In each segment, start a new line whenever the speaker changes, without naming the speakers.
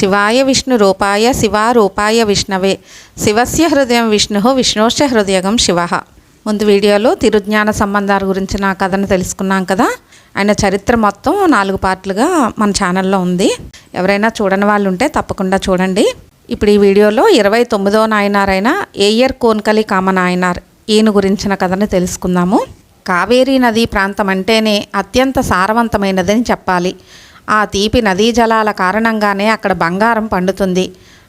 శివాయ విష్ణు రూపాయ శివారూపాయ విష్ణవే శివస్య హృదయం విష్ణు విష్ణోశ్చ హృదయగం శివ. ముందు వీడియోలో తిరుజ్ఞాన సంబంధాల గురించి నా కథను తెలుసుకున్నాం కదా. ఆయన చరిత్ర మొత్తం 4 పార్ట్లుగా మన ఛానల్లో ఉంది. ఎవరైనా చూడని వాళ్ళు ఉంటే తప్పకుండా చూడండి. ఇప్పుడు ఈ వీడియోలో 29వ నాయనార్ అయిన ఏయ్యర్ కోన్కలి కామ నాయనార్ ఈయన గురించిన కథను తెలుసుకుందాము. కావేరీ నదీ ప్రాంతం అంటేనే అత్యంత సారవంతమైనదని చెప్పాలి. ఆ తీపి నదీ జలాల కారణంగానే అక్కడ బంగారం పండుతుంది.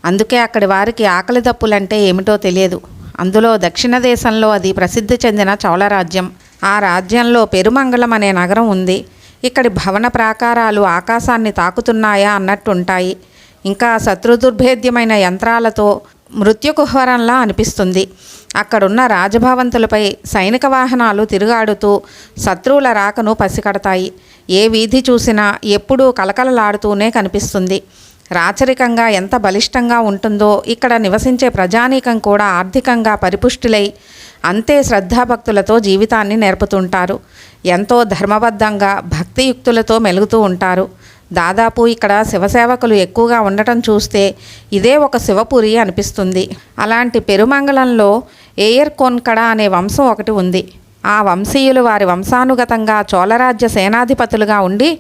అందుకే అక్కడి వారికి ఆకలి దప్పులంటే ఏమిటో తెలియదు. అందులో దక్షిణ దేశంలో అది ప్రసిద్ధి చెందిన చోళ రాజ్యం. ఆ రాజ్యంలో పెరుమంగళం అనే నగరం ఉంది. ఇక్కడి భవన ప్రాకారాలు ఆకాశాన్ని తాకుతున్నాయా అన్నట్టుంటాయి. ఇంకా శత్రుదుర్భేద్యమైన యంత్రాలతో మృత్యుకుహ్వరంలా అనిపిస్తుంది. అక్కడున్న రాజభవంతులపై సైనిక వాహనాలు తిరుగాడుతూ శత్రువుల రాకను పసికడతాయి. ఏ వీధి చూసినా ఎప్పుడూ కలకలలాడుతూనే కనిపిస్తుంది. రాచరికంగా ఎంత బలిష్టంగా ఉంటుందో ఇక్కడ నివసించే ప్రజానీకం కూడా ఆర్థికంగా పరిపుష్టులై అంతే శ్రద్ధాభక్తులతో జీవితాన్ని నేర్పుతుంటారు. ఎంతో ధర్మబద్ధంగా భక్తియుక్తులతో మెలుగుతూ ఉంటారు. దాదాపు ఇక్కడ శివసేవకులు ఎక్కువగా ఉండటం చూస్తే ఇదే ఒక శివపురి అనిపిస్తుంది. అలాంటి పెరుమంగళంలో ఏయ్యర్ కోన్కడ అనే వంశం ఒకటి ఉంది. ఆ వంశీయులు వారి వంశానుగతంగా చోళరాజ్య సేనాధిపతులుగా ఉండి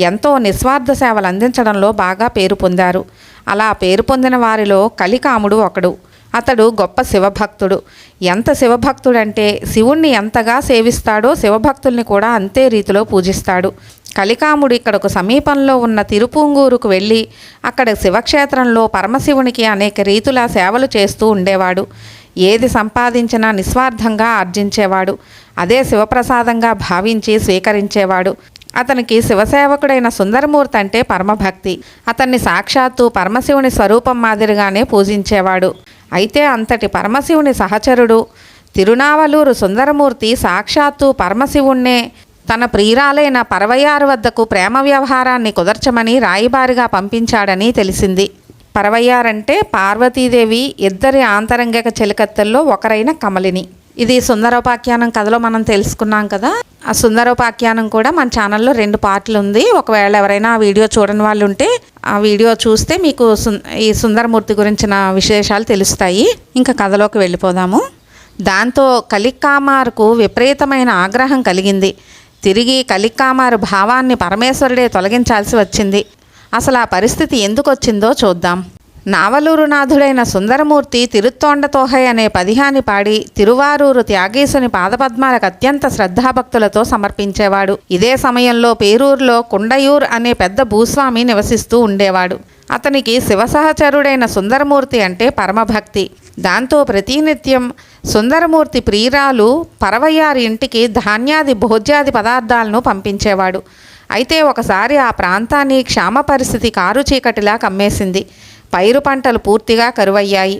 ఎంతో నిస్వార్థ సేవలు అందించడంలో బాగా పేరు పొందారు. అలా పేరు పొందిన వారిలో కలికాముడు ఒకడు. అతడు గొప్ప శివభక్తుడు. ఎంత శివభక్తుడంటే శివుణ్ణి ఎంతగా సేవిస్తాడో శివభక్తుల్ని కూడా అంతే రీతిలో పూజిస్తాడు. కలికాముడు ఇక్కడకు సమీపంలో ఉన్న తిరుపూంగూరుకు వెళ్ళి అక్కడ శివక్షేత్రంలో పరమశివునికి అనేక రీతుల సేవలు చేస్తూ ఉండేవాడు. ఏది సంపాదించినా నిస్వార్థంగా ఆర్జించేవాడు. అదే శివప్రసాదంగా భావించి స్వీకరించేవాడు. అతనికి శివసేవకుడైన సుందరమూర్తి అంటే పరమభక్తి. అతన్ని సాక్షాత్తు పరమశివుని స్వరూపం మాదిరిగానే పూజించేవాడు. అయితే అంతటి పరమశివుని సహచరుడు తిరునావలూరు సుందరమూర్తి సాక్షాత్తు పరమశివుణ్ణే తన ప్రియురాలైన పరవయ్యారు వద్దకు ప్రేమ వ్యవహారాన్ని కుదర్చమని రాయిబారిగా పంపించాడని తెలిసింది. పరవయ్యారంటే పార్వతీదేవి ఇద్దరి ఆంతరంగిక చెలికత్తెల్లో ఒకరైన కమలిని. ఇది సుందరోపాఖ్యానం కథలో మనం తెలుసుకున్నాం కదా. ఆ సుందరోపాఖ్యానం కూడా మన ఛానల్లో 2 పార్ట్లు ఉంది. ఒకవేళ ఎవరైనా ఆ వీడియో చూడని వాళ్ళు ఉంటే ఆ వీడియో చూస్తే మీకు ఈ సుందరమూర్తి గురించిన విశేషాలు తెలుస్తాయి. ఇంకా కథలోకి వెళ్ళిపోదాము. దాంతో కలికామారుకు విపరీతమైన ఆగ్రహం కలిగింది. తిరిగి కలికామారు భావాన్ని పరమేశ్వరుడే తొలగించాల్సి వచ్చింది. అసలు ఆ పరిస్థితి ఎందుకు వచ్చిందో చూద్దాం. నావలూరునాథుడైన సుందరమూర్తి తిరుత్తోండతోహై అనే పదిహాన్ని పాడి తిరువారూరు త్యాగేశుని పాదపద్మాలకు అత్యంత శ్రద్ధాభక్తులతో సమర్పించేవాడు. ఇదే సమయంలో పేరూరులో కుండయూర్ అనే పెద్ద భూస్వామి నివసిస్తూ ఉండేవాడు. అతనికి శివసహచరుడైన సుందరమూర్తి అంటే పరమభక్తి. దాంతో ప్రతినిత్యం సుందరమూర్తి ప్రియురాలు పరవయ్యారి ఇంటికి ధాన్యాది భోజ్యాది పదార్థాలను పంపించేవాడు. అయితే ఒకసారి ఆ ప్రాంతాన్ని క్షామ పరిస్థితి కారు చీకటిలా కమ్మేసింది. పైరు పంటలు పూర్తిగా కరువయ్యాయి.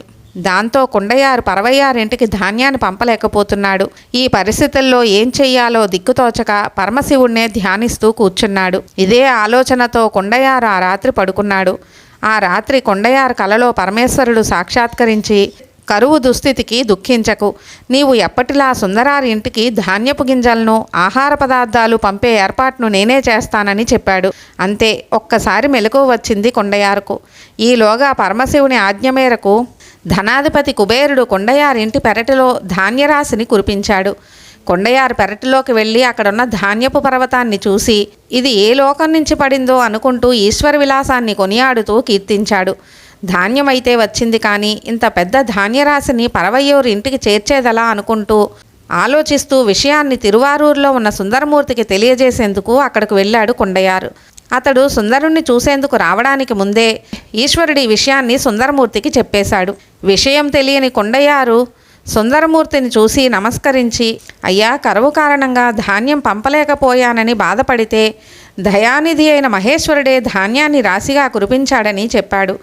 దాంతో కుండయారు పరవయ్యారింటికి ధాన్యాన్ని పంపలేకపోతున్నాడు. ఈ పరిస్థితుల్లో ఏం చెయ్యాలో దిక్కుతోచక పరమశివుణ్ణే ధ్యానిస్తూ కూర్చున్నాడు. ఇదే ఆలోచనతో కుండయారు ఆ రాత్రి పడుకున్నాడు. ఆ రాత్రి కుండయారు కలలో పరమేశ్వరుడు సాక్షాత్కరించి, కరువు దుస్థితికి దుఃఖించకు, నీవు ఎప్పటిలా సుందరారి ఇంటికి ధాన్యపు గింజలను ఆహార పదార్థాలు పంపే ఏర్పాటును నేనే చేస్తానని చెప్పాడు. అంతే, ఒక్కసారి మెలకువ వచ్చింది కొండయారుకు. ఈలోగా పరమశివుని ఆజ్ఞ మేరకు ధనాధిపతి కుబేరుడు కొండయారి ఇంటి పెరటిలో ధాన్యరాశిని కురిపించాడు. కొండయారు పెరటిలోకి వెళ్ళి అక్కడున్న ధాన్యపు పర్వతాన్ని చూసి ఇది ఏ లోకం నుంచి పడిందో అనుకుంటూ ఈశ్వర విలాసాన్ని కొనియాడుతూ కీర్తించాడు. ధాన్యమైతే వచ్చింది, కానీ ఇంత పెద్ద ధాన్యరాశిని పరవయ్యూరు ఇంటికి చేర్చేదలా అనుకుంటూ ఆలోచిస్తూ విషయాన్ని తిరువారూరులో ఉన్న సుందరమూర్తికి తెలియజేసేందుకు అక్కడికి వెళ్ళాడు కొండయారు. అతడు సుందరుణ్ణి చూసేందుకు రావడానికి ముందే ఈశ్వరుడి విషయాన్ని సుందరమూర్తికి చెప్పేశాడు. విషయం తెలియని కొండయారు సుందరమూర్తిని చూసి నమస్కరించి, అయ్యా, కరువు కారణంగా ధాన్యం పంపలేకపోయానని బాధపడితే దయానిధి అయిన మహేశ్వరుడే ధాన్యాన్ని రాశిగా కురిపించాడని చెప్పాడు.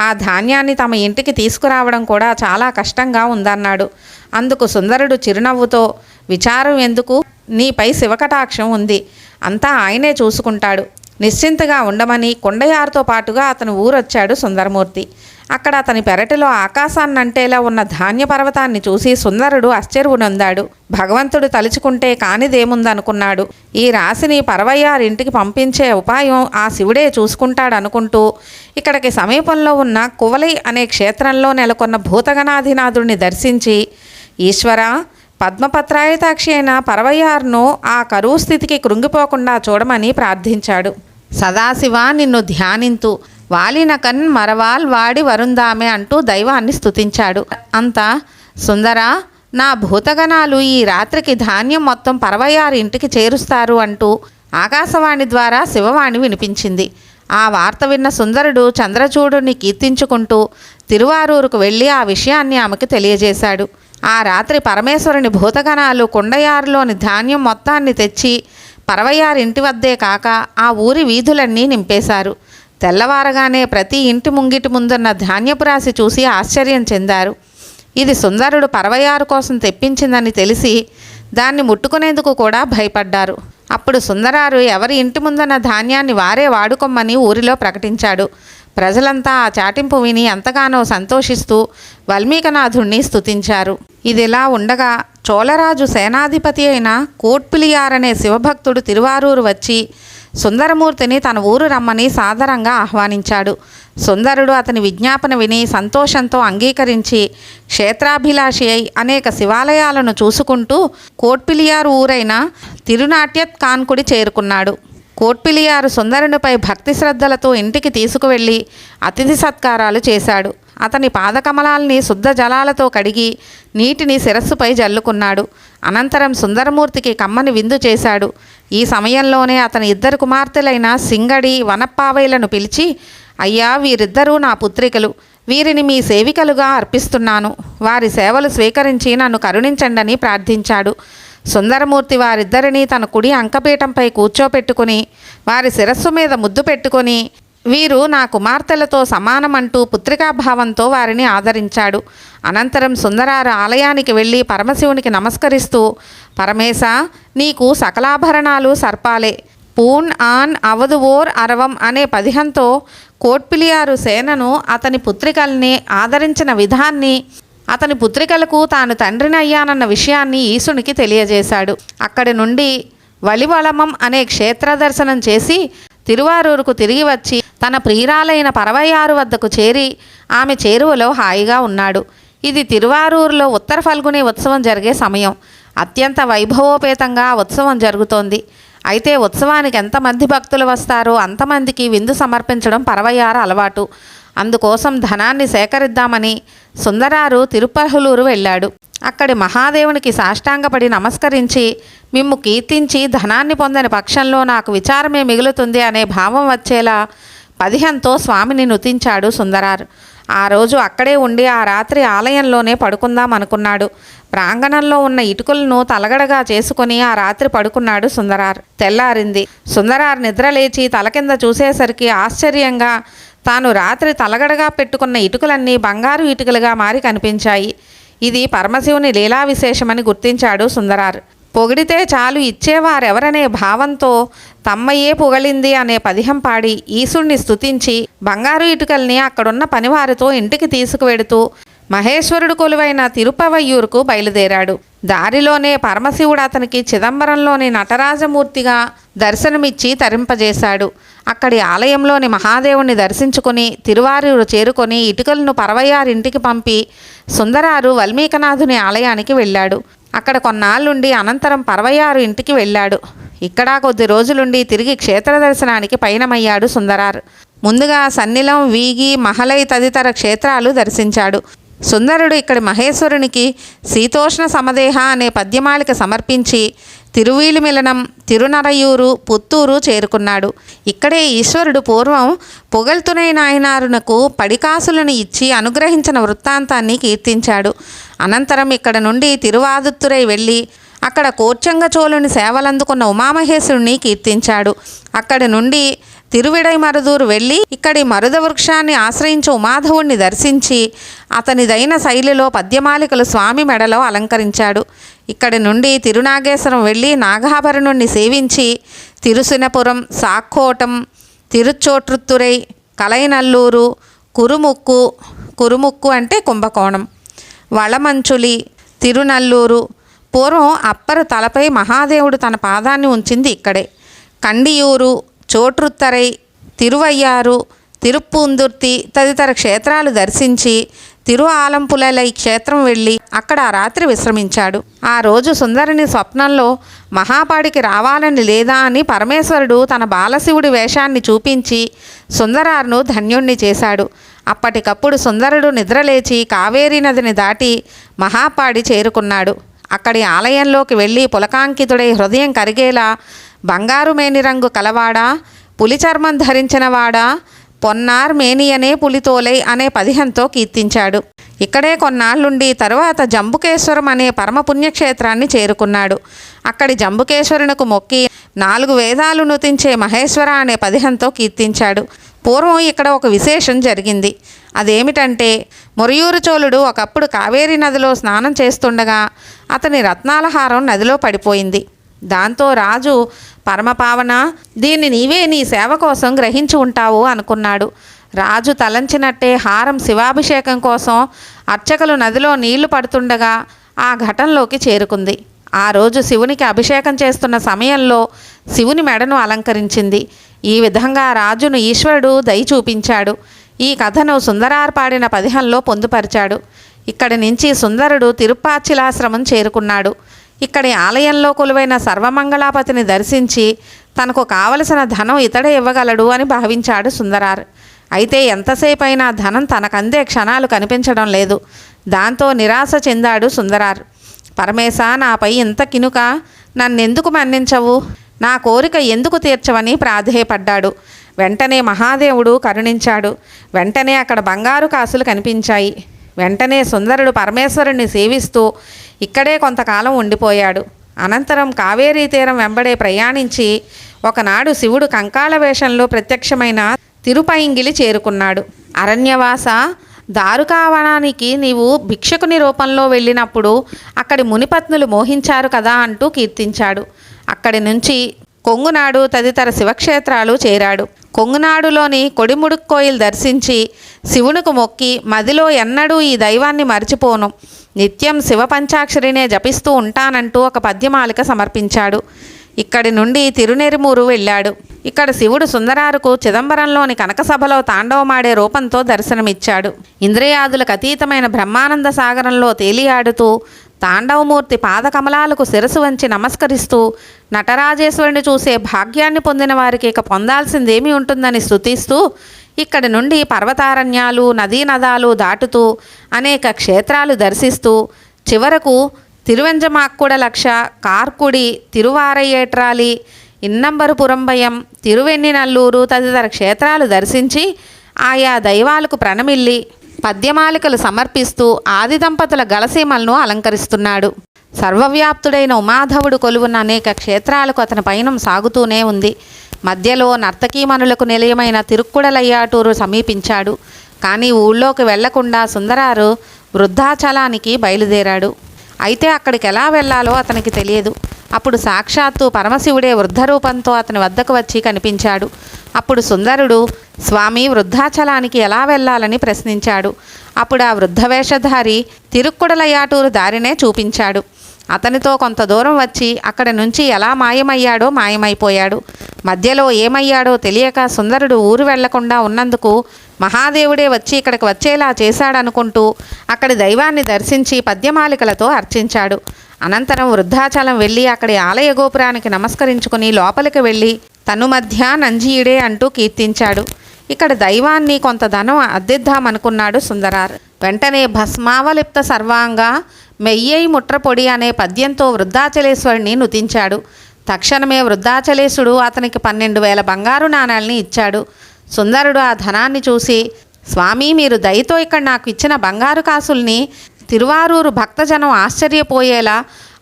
ఆ ధాన్యాన్ని తమ ఇంటికి తీసుకురావడం కూడా చాలా కష్టంగా ఉందన్నాడు. అందుకు సుందరుడు చిరునవ్వుతో, విచారం ఎందుకు, నీపై శివకటాక్షం ఉంది, అంతా ఆయనే చూసుకుంటాడు, నిశ్చింతగా ఉండమని కొండయారుతో పాటుగా అతను ఊరొచ్చాడు సుందరమూర్తి. అక్కడ అతని పెరటిలో ఆకాశాన్నంటేలా ఉన్న ధాన్య పర్వతాన్ని చూసి సుందరుడు ఆశ్చర్యనొందాడు. భగవంతుడు తలుచుకుంటే కానిదేముందనుకున్నాడు. ఈ రాశిని పరవయ్యారింటికి పంపించే ఉపాయం ఆ శివుడే చూసుకుంటాడనుకుంటూ ఇక్కడికి సమీపంలో ఉన్న కువలై అనే క్షేత్రంలో నెలకొన్న భూతగణాధినాథుడిని దర్శించి, ఈశ్వర, పద్మపత్రాయతాక్షి అయిన పరవయ్యారును ఆ కరువు స్థితికి కృంగిపోకుండా చూడమని ప్రార్థించాడు. సదాశివ, నిన్ను ధ్యానింతు, వాలినకన్ మరవాల్ వాడి వరుందామే అంటూ దైవాన్ని స్తుతించాడు. అంతా, సుందర, నా భూతగణాలు ఈ రాత్రికి ధాన్యం మొత్తం పరవయ్యారి ఇంటికి చేరుస్తారు అంటూ ఆకాశవాణి ద్వారా శివవాణి వినిపించింది. ఆ వార్త విన్న సుందరుడు చంద్రచూడుని కీర్తించుకుంటూ తిరువారూరుకు వెళ్ళి ఆ విషయాన్ని ఆమెకు తెలియజేశాడు. ఆ రాత్రి పరమేశ్వరుని భూతగణాలు కొండయారులోని ధాన్యం మొత్తాన్ని తెచ్చి పరవయ్యారి ఇంటి వద్దే కాక ఆ ఊరి వీధులన్నీ నింపేశారు. తెల్లవారగానే ప్రతి ఇంటి ముంగిటి ముందున్న ధాన్యపు రాశి చూసి ఆశ్చర్యం చెందారు. ఇది సుందరుడు పరవయ్యారు కోసం తెప్పించిందని తెలిసి దాన్ని ముట్టుకునేందుకు కూడా భయపడ్డారు. అప్పుడు సుందరారు ఎవరి ఇంటి ముందున్న ధాన్యాన్ని వారే వాడుకోమని ఊరిలో ప్రకటించాడు. ప్రజలంతా ఆ చాటింపు విని ఎంతగానో సంతోషిస్తూ వాల్మీకనాథుణ్ణి స్తుతించారు. ఇదిలా ఉండగా చోళరాజు సేనాధిపతి అయిన కోట్పిలియారనే శివభక్తుడు తిరువారూరు వచ్చి సుందరమూర్తిని తన ఊరు రమ్మని సాదరంగా ఆహ్వానించాడు. సుందరుడు అతని విజ్ఞాపన విని సంతోషంతో అంగీకరించి క్షేత్రాభిలాషి అయి అనేక శివాలయాలను చూసుకుంటూ కోట్పిలియారు ఊరైన తిరునాట్యత్ కాన్కుడి చేరుకున్నాడు. కోట్పిలియారు సుందరునిపై భక్తి శ్రద్ధలతో ఇంటికి తీసుకువెళ్ళి అతిథి సత్కారాలు చేశాడు. అతని పాదకమలాల్ని శుద్ధ జలాలతో కడిగి నీటిని శిరస్సుపై జల్లుకున్నాడు. అనంతరం సుందరమూర్తికి కమ్మని విందు చేశాడు. ఈ సమయంలోనే అతని ఇద్దరు కుమార్తెలైన సింగడి, వనప్పావైలను పిలిచి, అయ్యా, వీరిద్దరూ నా పుత్రికలు, వీరిని మీ సేవికలుగా అర్పిస్తున్నాను, వారి సేవలు స్వీకరించి నన్ను కరుణించండని ప్రార్థించాడు. సుందరమూర్తి వారిద్దరినీ తన కుడి అంకపీఠంపై కూర్చోపెట్టుకుని వారి శిరస్సు మీద ముద్దు పెట్టుకొని, వీరు నా కుమార్తెలతో సమానమంటూ పుత్రికాభావంతో వారిని ఆదరించాడు. అనంతరం సుందరారు ఆలయానికి వెళ్ళి పరమశివునికి నమస్కరిస్తూ, పరమేశ, నీకు సకలాభరణాలు సర్పాలే, పూన్ ఆన్ అవధువోర్ అరవం అనే పదిహంతో కోట్పిలియారు సేనను అతని పుత్రికల్ని ఆదరించిన విధాన్ని, అతని పుత్రికలకు తాను తండ్రిని అయ్యానన్న విషయాన్ని ఈశునికి తెలియజేశాడు. అక్కడి నుండి వలివళమం అనే క్షేత్ర దర్శనం చేసి తిరువారూరుకు తిరిగి వచ్చి తన ప్రియురాలైన పరవయ్యారు వద్దకు చేరి ఆమె చేరువలో హాయిగా ఉన్నాడు. ఇది తిరువారూరులో ఉత్తర ఫల్గుని ఉత్సవం జరిగే సమయం. అత్యంత వైభవోపేతంగా ఉత్సవం జరుగుతోంది. అయితే ఉత్సవానికి ఎంతమంది భక్తులు వస్తారో అంతమందికి విందు సమర్పించడం పరవయ్యారు అలవాటు. అందుకోసం ధనాన్ని సేకరిద్దామని సుందరారు తిరుపహులూరు వెళ్ళాడు. అక్కడి మహాదేవునికి సాష్టాంగపడి నమస్కరించి, మిమ్ము కీర్తించి ధనాన్ని పొందని పక్షంలో నాకు విచారమే మిగులుతుంది అనే భావం వచ్చేలా పదిహంతో స్వామిని నుతించాడు సుందరారు. ఆ రోజు అక్కడే ఉండి ఆ రాత్రి ఆలయంలోనే పడుకుందాం అనుకున్నాడు. ప్రాంగణంలో ఉన్న ఇటుకలను తలగడగా చేసుకుని ఆ రాత్రి పడుకున్నాడు సుందరారు. తెల్లారింది. సుందరారు నిద్రలేచి తల కింద చూసేసరికి ఆశ్చర్యంగా తాను రాత్రి తలగడగా పెట్టుకున్న ఇటుకలన్నీ బంగారు ఇటుకలుగా మారి కనిపించాయి. ఇది పరమశివుని లీలా విశేషమని గుర్తించాడు సుందరారు. పొగిడితే చాలు ఇచ్చేవారెవరనే భావంతో తమ్మయ్యే పొగలింది అనే పదిహం పాడి ఈశుణ్ణి స్తుతించి బంగారు ఇటుకల్ని అక్కడున్న పనివారితో ఇంటికి తీసుకువెడుతూ మహేశ్వరుడు కొలువైన తిరుపవయ్యూరుకు బయలుదేరాడు. దారిలోనే పరమశివుడు అతనికి చిదంబరంలోని నటరాజమూర్తిగా దర్శనమిచ్చి తరింపజేశాడు. అక్కడి ఆలయంలోని మహాదేవుని దర్శించుకుని తిరువారూరు చేరుకొని ఇటుకలను పరవయ్యారింటికి పంపి సుందరారు వాల్మీకనాథుని ఆలయానికి వెళ్ళాడు. అక్కడ కొన్నాళ్ళుండి అనంతరం పరవయ్యారు ఇంటికి వెళ్ళాడు. ఇక్కడ కొద్ది రోజులుండి తిరిగి క్షేత్ర దర్శనానికి పయనమయ్యాడు సుందరారు. ముందుగా సన్నిలం, వీగి, మహలై తదితర క్షేత్రాలు దర్శించాడు. సుందరుడు ఇక్కడి మహేశ్వరునికి శీతోష్ణ సమదేహ అనే పద్యమాలిక సమర్పించి తిరువీలిమిలనం, తిరునరయూరు, పుత్తూరు చేరుకున్నాడు. ఇక్కడే ఈశ్వరుడు పూర్వం పొగల్తునై నాయనారునకు పడికాసులను ఇచ్చి అనుగ్రహించిన వృత్తాంతాన్ని కీర్తించాడు. అనంతరం ఇక్కడ నుండి తిరువాదుత్తురై వెళ్ళి అక్కడ కోర్చంగచోళుని సేవలందుకున్న ఉమామహేశ్వరుని కీర్తించాడు. అక్కడి నుండి తిరువిడైమరుదూరు వెళ్ళి ఇక్కడి మరుద వృక్షాన్ని ఆశ్రయించి ఉమాధవుణ్ణి దర్శించి అతనిదైన శైలిలో పద్యమాలికలు స్వామి మెడలో అలంకరించాడు. ఇక్కడి నుండి తిరునాగేశ్వరం వెళ్ళి నాగాభరణుణ్ణి సేవించి తిరుసినపురం, సాక్కోటం, తిరుచోట్రుత్తురై, కలైనల్లూరు, కురుముక్కు అంటే కుంభకోణం, వళమంచులి, తిరునల్లూరు. పూర్వం అప్పరు తలపై మహాదేవుడు తన పాదాన్ని ఉంచింది ఇక్కడే. కండియూరు, చోట్రుత్తరై, తిరువయ్యారు, తిరుప్పూందుర్తి తదితర క్షేత్రాలు దర్శించి తిరు ఆలంపులై క్షేత్రం వెళ్ళి అక్కడ ఆ రాత్రి విశ్రమించాడు. ఆ రోజు సుందరిని స్వప్నంలో మహాపాడికి రావాలని లేదా అని పరమేశ్వరుడు తన బాలశివుడి వేషాన్ని చూపించి సుందరార్ను ధన్యుణ్ణి చేశాడు. అప్పటికప్పుడు సుందరుడు నిద్రలేచి కావేరీ నదిని దాటి మహాపాడి చేరుకున్నాడు. అక్కడి ఆలయంలోకి వెళ్ళి పులకాంకితుడై హృదయం కరిగేలా బంగారు మేని రంగు కలవాడా, పులి చర్మం ధరించినవాడా, పొన్నార్ మేనియనే పులితోలై అనే పదిహంతో కీర్తించాడు. ఇక్కడే కొన్నాళ్ళుండి తరువాత జంబుకేశ్వరం అనే పరమపుణ్యక్షేత్రాన్ని చేరుకున్నాడు. అక్కడి జంబుకేశ్వరునికి మొక్కి 4 వేదాలు నుతించే మహేశ్వర అనే పదిహంతో కీర్తించాడు. పూర్వం ఇక్కడ ఒక విశేషం జరిగింది. అదేమిటంటే మొరయూరు చోళుడు ఒకప్పుడు కావేరీ నదిలో స్నానం చేస్తుండగా అతని రత్నాలహారం నదిలో పడిపోయింది. దాంతో రాజు, పరమపావన, దీన్ని నీవే నీ సేవ కోసం గ్రహించి ఉంటావు అనుకున్నాడు. రాజు తలంచినట్టే హారం శివాభిషేకం కోసం అర్చకులు నదిలో నీళ్లు పడుతుండగా ఆ ఘటంలోకి చేరుకుంది. ఆ రోజు శివునికి అభిషేకం చేస్తున్న సమయంలో శివుని మెడను అలంకరించింది. ఈ విధంగా రాజును ఈశ్వరుడు దయ చూపించాడు. ఈ కథను సుందరార్ పాడిన పదిహంలో పొందుపరిచాడు. ఇక్కడి నుంచి సుందరుడు తిరుప్పాచిలాశ్రమం చేరుకున్నాడు. ఇక్కడి ఆలయంలో కొలువైన సర్వమంగళాపతిని దర్శించి తనకు కావలసిన ధనం ఇతడే ఇవ్వగలడు అని భావించాడు సుందరార్. అయితే ఎంతసేపైనా ధనం తనకందే క్షణాలు కనిపించడం లేదు. దాంతో నిరాశ చెందాడు సుందరార్. పరమేశ, నాపై ఇంత కినుక, నన్నెందుకు మన్నించవు, నా కోరిక ఎందుకు తీర్చవని ప్రాధేయపడ్డాడు. వెంటనే మహాదేవుడు కరుణించాడు. వెంటనే అక్కడ బంగారు కాసులు కనిపించాయి. వెంటనే సుందరుడు పరమేశ్వరుణ్ణి సేవిస్తూ ఇక్కడే కొంతకాలం ఉండిపోయాడు. అనంతరం కావేరీ తీరం వెంబడే ప్రయాణించి ఒకనాడు శివుడు కంకాళ వేషంలో ప్రత్యక్షమైన తిరుపైంగిలి చేరుకున్నాడు. అరణ్యవాస, దారుకావనానికి నీవు భిక్షకుని రూపంలో వెళ్ళినప్పుడు అక్కడి మునిపత్నులు మోహించారు కదా అంటూ కీర్తించాడు. అక్కడి నుంచి కొంగునాడు తదితర శివక్షేత్రాలు చేరాడు. కొంగునాడులోని కొడిముడుక్కోయిల్ దర్శించి శివునికి మొక్కి మదిలో ఎన్నడూ ఈ దైవాన్ని మరిచిపోను, నిత్యం శివ పంచాక్షరినే జపిస్తూ ఉంటానంటూ ఒక పద్యమాలిక సమర్పించాడు. ఇక్కడి నుండి తిరునెరిమూరు వెళ్ళాడు. ఇక్కడ శివుడు సుందరారుకు చిదంబరంలోని కనకసభలో తాండవమాడే రూపంతో దర్శనమిచ్చాడు. ఇంద్రియాదులకు అతీతమైన బ్రహ్మానంద సాగరంలో తేలియాడుతూ తాండవమూర్తి పాదకమలాలకు శిరసు వంచి నమస్కరిస్తూ నటరాజేశ్వరుని చూసే భాగ్యాన్ని పొందిన వారికి ఇక పొందాల్సిందేమీ ఉంటుందని స్తుతిస్తూ ఇక్కడి నుండి పర్వతారణ్యాలు, నదీనదాలు దాటుతూ అనేక క్షేత్రాలు దర్శిస్తూ చివరకు తిరువెంజమాక్కుడలక్ష, కార్కుడి, తిరువారయ్యేట్రాలి, ఇన్నంబరుపురంబయం, తిరువెన్నినల్లూరు తదితర క్షేత్రాలు దర్శించి ఆయా దైవాలకు ప్రణమిల్లి పద్యమాలికలు సమర్పిస్తూ ఆది దంపతుల గలసీమలను అలంకరిస్తున్నాడు. సర్వవ్యాప్తుడైన ఉమాధవుడు కొలువున్న అనేక క్షేత్రాలకు అతని పయనం సాగుతూనే ఉంది. మధ్యలో నర్తకీమణులకు నిలయమైన తిరుక్కుడలయ్యాటూరు సమీపించాడు. కానీ ఊళ్ళోకి వెళ్లకుండా సుందరారు వృద్ధాచలానికి బయలుదేరాడు. అయితే అక్కడికి ఎలా వెళ్లాలో అతనికి తెలియదు. అప్పుడు సాక్షాత్తు పరమశివుడే వృద్ధరూపంతో అతని వద్దకు వచ్చి కనిపించాడు. అప్పుడు సుందరుడు, స్వామి, వృద్ధాచలానికి ఎలా వెళ్ళాలని ప్రశ్నించాడు. అప్పుడు ఆ వృద్ధవేషధారి తిరుక్కుడలయ్యాటూరు దారినే చూపించాడు. అతనితో కొంత దూరం వచ్చి అక్కడి నుంచి ఎలా మాయమయ్యాడో మాయమైపోయాడు. మధ్యలో ఏమయ్యాడో తెలియక సుందరుడు ఊరు వెళ్లకుండా ఉన్నందుకు మహాదేవుడే వచ్చి ఇక్కడికి వచ్చేలా చేశాడనుకుంటూ అక్కడి దైవాన్ని దర్శించి పద్యమాలికలతో అర్చించాడు. అనంతరం వృద్ధాచలం వెళ్ళి అక్కడి ఆలయ గోపురానికి నమస్కరించుకుని లోపలికి వెళ్ళి తను మధ్య నంజీయుడే అంటూ కీర్తించాడు. ఇక్కడ దైవాన్ని కొంత ధనం అద్దెద్దామనుకున్నాడు సుందరార్. వెంటనే భస్మావలిప్త సర్వాంగ మెయ్యై ముట్రపొడి అనే పద్యంతో వృద్ధాచలేశ్వరుని నుతించాడు. తక్షణమే వృద్ధాచలేశుడు అతనికి 12,000 బంగారు నాణాల్ని ఇచ్చాడు. సుందరుడు ఆ ధనాన్ని చూసి, స్వామి, మీరు దయతో ఇక్కడ నాకు ఇచ్చిన బంగారు కాసుల్ని తిరువారూరు భక్తజనం ఆశ్చర్యపోయేలా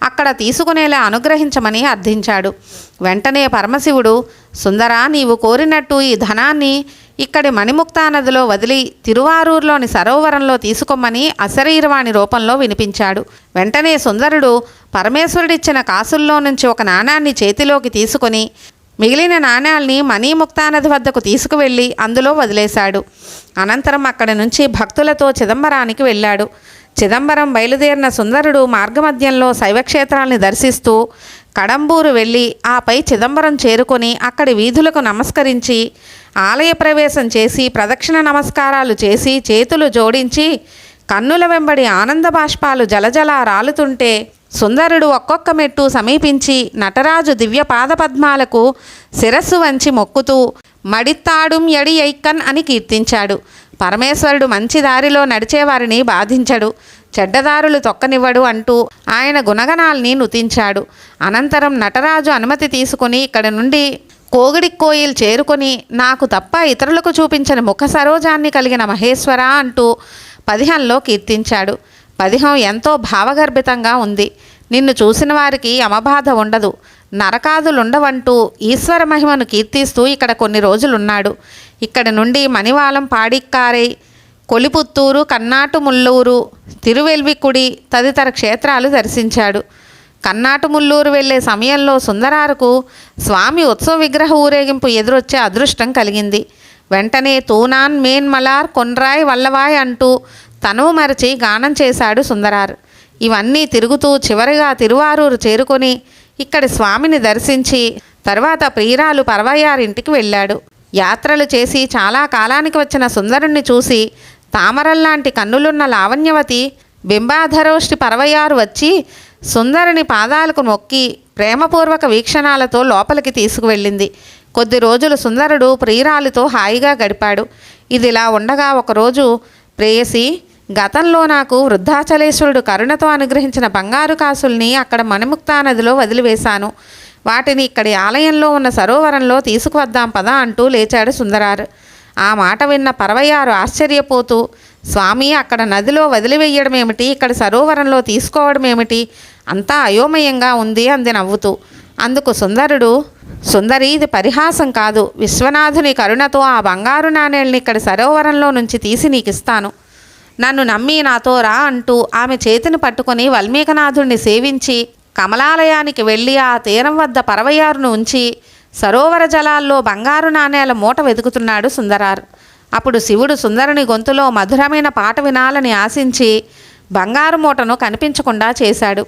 అక్కడ తీసుకునేలా అనుగ్రహించమని అర్థించాడు. వెంటనే పరమశివుడు, సుందరా, నీవు కోరినట్టు ఈ ధనాన్ని ఇక్కడి మణిముక్తా నదిలో వదిలి తిరువారూరులోని సరోవరంలో తీసుకోమని అశరీరవాణి రూపంలో వినిపించాడు. వెంటనే సుందరుడు పరమేశ్వరుడిచ్చిన కాసుల్లో నుంచి ఒక నాణాన్ని చేతిలోకి తీసుకుని మిగిలిన నాణ్యాల్ని మణిముక్తా నది వద్దకు తీసుకువెళ్ళి అందులో వదిలేశాడు. అనంతరం అక్కడి నుంచి భక్తులతో చిదంబరానికి వెళ్ళాడు. చిదంబరం బయలుదేరిన సుందరుడు మార్గమధ్యంలో శైవక్షేత్రాల్ని దర్శిస్తూ కడంబూరు వెళ్ళి ఆపై చిదంబరం చేరుకొని అక్కడి వీధులకు నమస్కరించి ఆలయ ప్రవేశం చేసి ప్రదక్షిణ నమస్కారాలు చేసి చేతులు జోడించి కన్నుల వెంబడి ఆనంద బాష్పాలు జలజల రాలుతుంటే సుందరుడు ఒక్కొక్క మెట్టు సమీపించి నటరాజు దివ్య పాదపద్మాలకు శిరస్సు వంచి మొక్కుతూ మడిత్తాడుం ఎడి ఐక్కన్ అని కీర్తించాడు. పరమేశ్వరుడు మంచి దారిలో నడిచేవారిని బాధించడు, చెడ్డదారులు తొక్కనివ్వడు అంటూ ఆయన గుణగణాల్ని నుతించాడు. అనంతరం నటరాజు అనుమతి తీసుకుని ఇక్కడి నుండి కోగిడికోయిల్ చేరుకొని నాకు తప్ప ఇతరులకు చూపించిన ముఖ సరోజాన్ని కలిగిన మహేశ్వర అంటూ పదిహంలో కీర్తించాడు. పదిహం ఎంతో భావగర్భితంగా ఉంది. నిన్ను చూసిన వారికి యమబాధ ఉండదు, నరకాదులుండవంటూ ఈశ్వర మహిమను కీర్తిస్తూ ఇక్కడ కొన్ని రోజులున్నాడు. ఇక్కడి నుండి మణివాలం, పాడిక్కారై, కొలిపుత్తూరు, కన్నాటుముల్లూరు, తిరువెల్వికుడి తదితర క్షేత్రాలు దర్శించాడు. కన్నాటుముల్లూరు వెళ్లే సమయంలో సుందరారుకు స్వామి ఉత్సవ విగ్రహ ఊరేగింపు ఎదురొచ్చే అదృష్టం కలిగింది. వెంటనే తూనాన్ మేన్ మలార్ కొన్రాయ్ వల్లవాయ్ అంటూ తనువు మరచి గానం చేశాడు సుందరార్. ఇవన్నీ తిరుగుతూ చివరిగా తిరువారూరు చేరుకొని ఇక్కడి స్వామిని దర్శించి తర్వాత ప్రియురాలు పరవయ్యారింటికి వెళ్ళాడు. యాత్రలు చేసి చాలా కాలానికి వచ్చిన సుందరుణ్ణి చూసి తామరల్లాంటి కన్నులున్న లావణ్యవతి బింబాధరోష్టి పరవయ్యారు వచ్చి సుందరుని పాదాలకు మొక్కి ప్రేమపూర్వక వీక్షణాలతో లోపలికి తీసుకువెళ్ళింది. కొద్ది రోజులు సుందరుడు ప్రియురాలితో హాయిగా గడిపాడు. ఇదిలా ఉండగా ఒకరోజు, ప్రేయసి, గతంలో నాకు వృద్ధాచలేశ్వరుడు కరుణతో అనుగ్రహించిన బంగారు కాసుల్ని అక్కడ మణిముక్తా నదిలో వదిలివేశాను. వాటిని ఇక్కడి ఆలయంలో ఉన్న సరోవరంలో తీసుకువద్దాం పదా అంటూ లేచాడు సుందరారు. ఆ మాట విన్న పరవయ్యారు ఆశ్చర్యపోతూ, స్వామి, అక్కడ నదిలో వదిలివేయడం ఏమిటి, ఇక్కడ సరోవరంలో తీసుకోవడం ఏమిటి, అంతా అయోమయంగా ఉంది అంది నవ్వుతూ. అందుకు సుందరుడు, సుందరి, ఇది పరిహాసం కాదు. విశ్వనాథుని కరుణతో ఆ బంగారు నాణేల్ని ఇక్కడ సరోవరంలో నుంచి తీసి నీకిస్తాను. నన్ను నమ్మి నాతో రా అంటూ ఆమె చేతిని పట్టుకొని వాల్మీకనాథుణ్ణి సేవించి కమలాలయానికి వెళ్ళి ఆ తీరం వద్ద పరవయ్యారును ఉంచి సరోవర జలాల్లో బంగారు నాణేల మూట వెతుకుతున్నాడు సుందరార్. అప్పుడు శివుడు సుందరుని గొంతులో మధురమైన పాట వినాలని ఆశించి బంగారు మూటను కనిపించకుండా చేశాడు.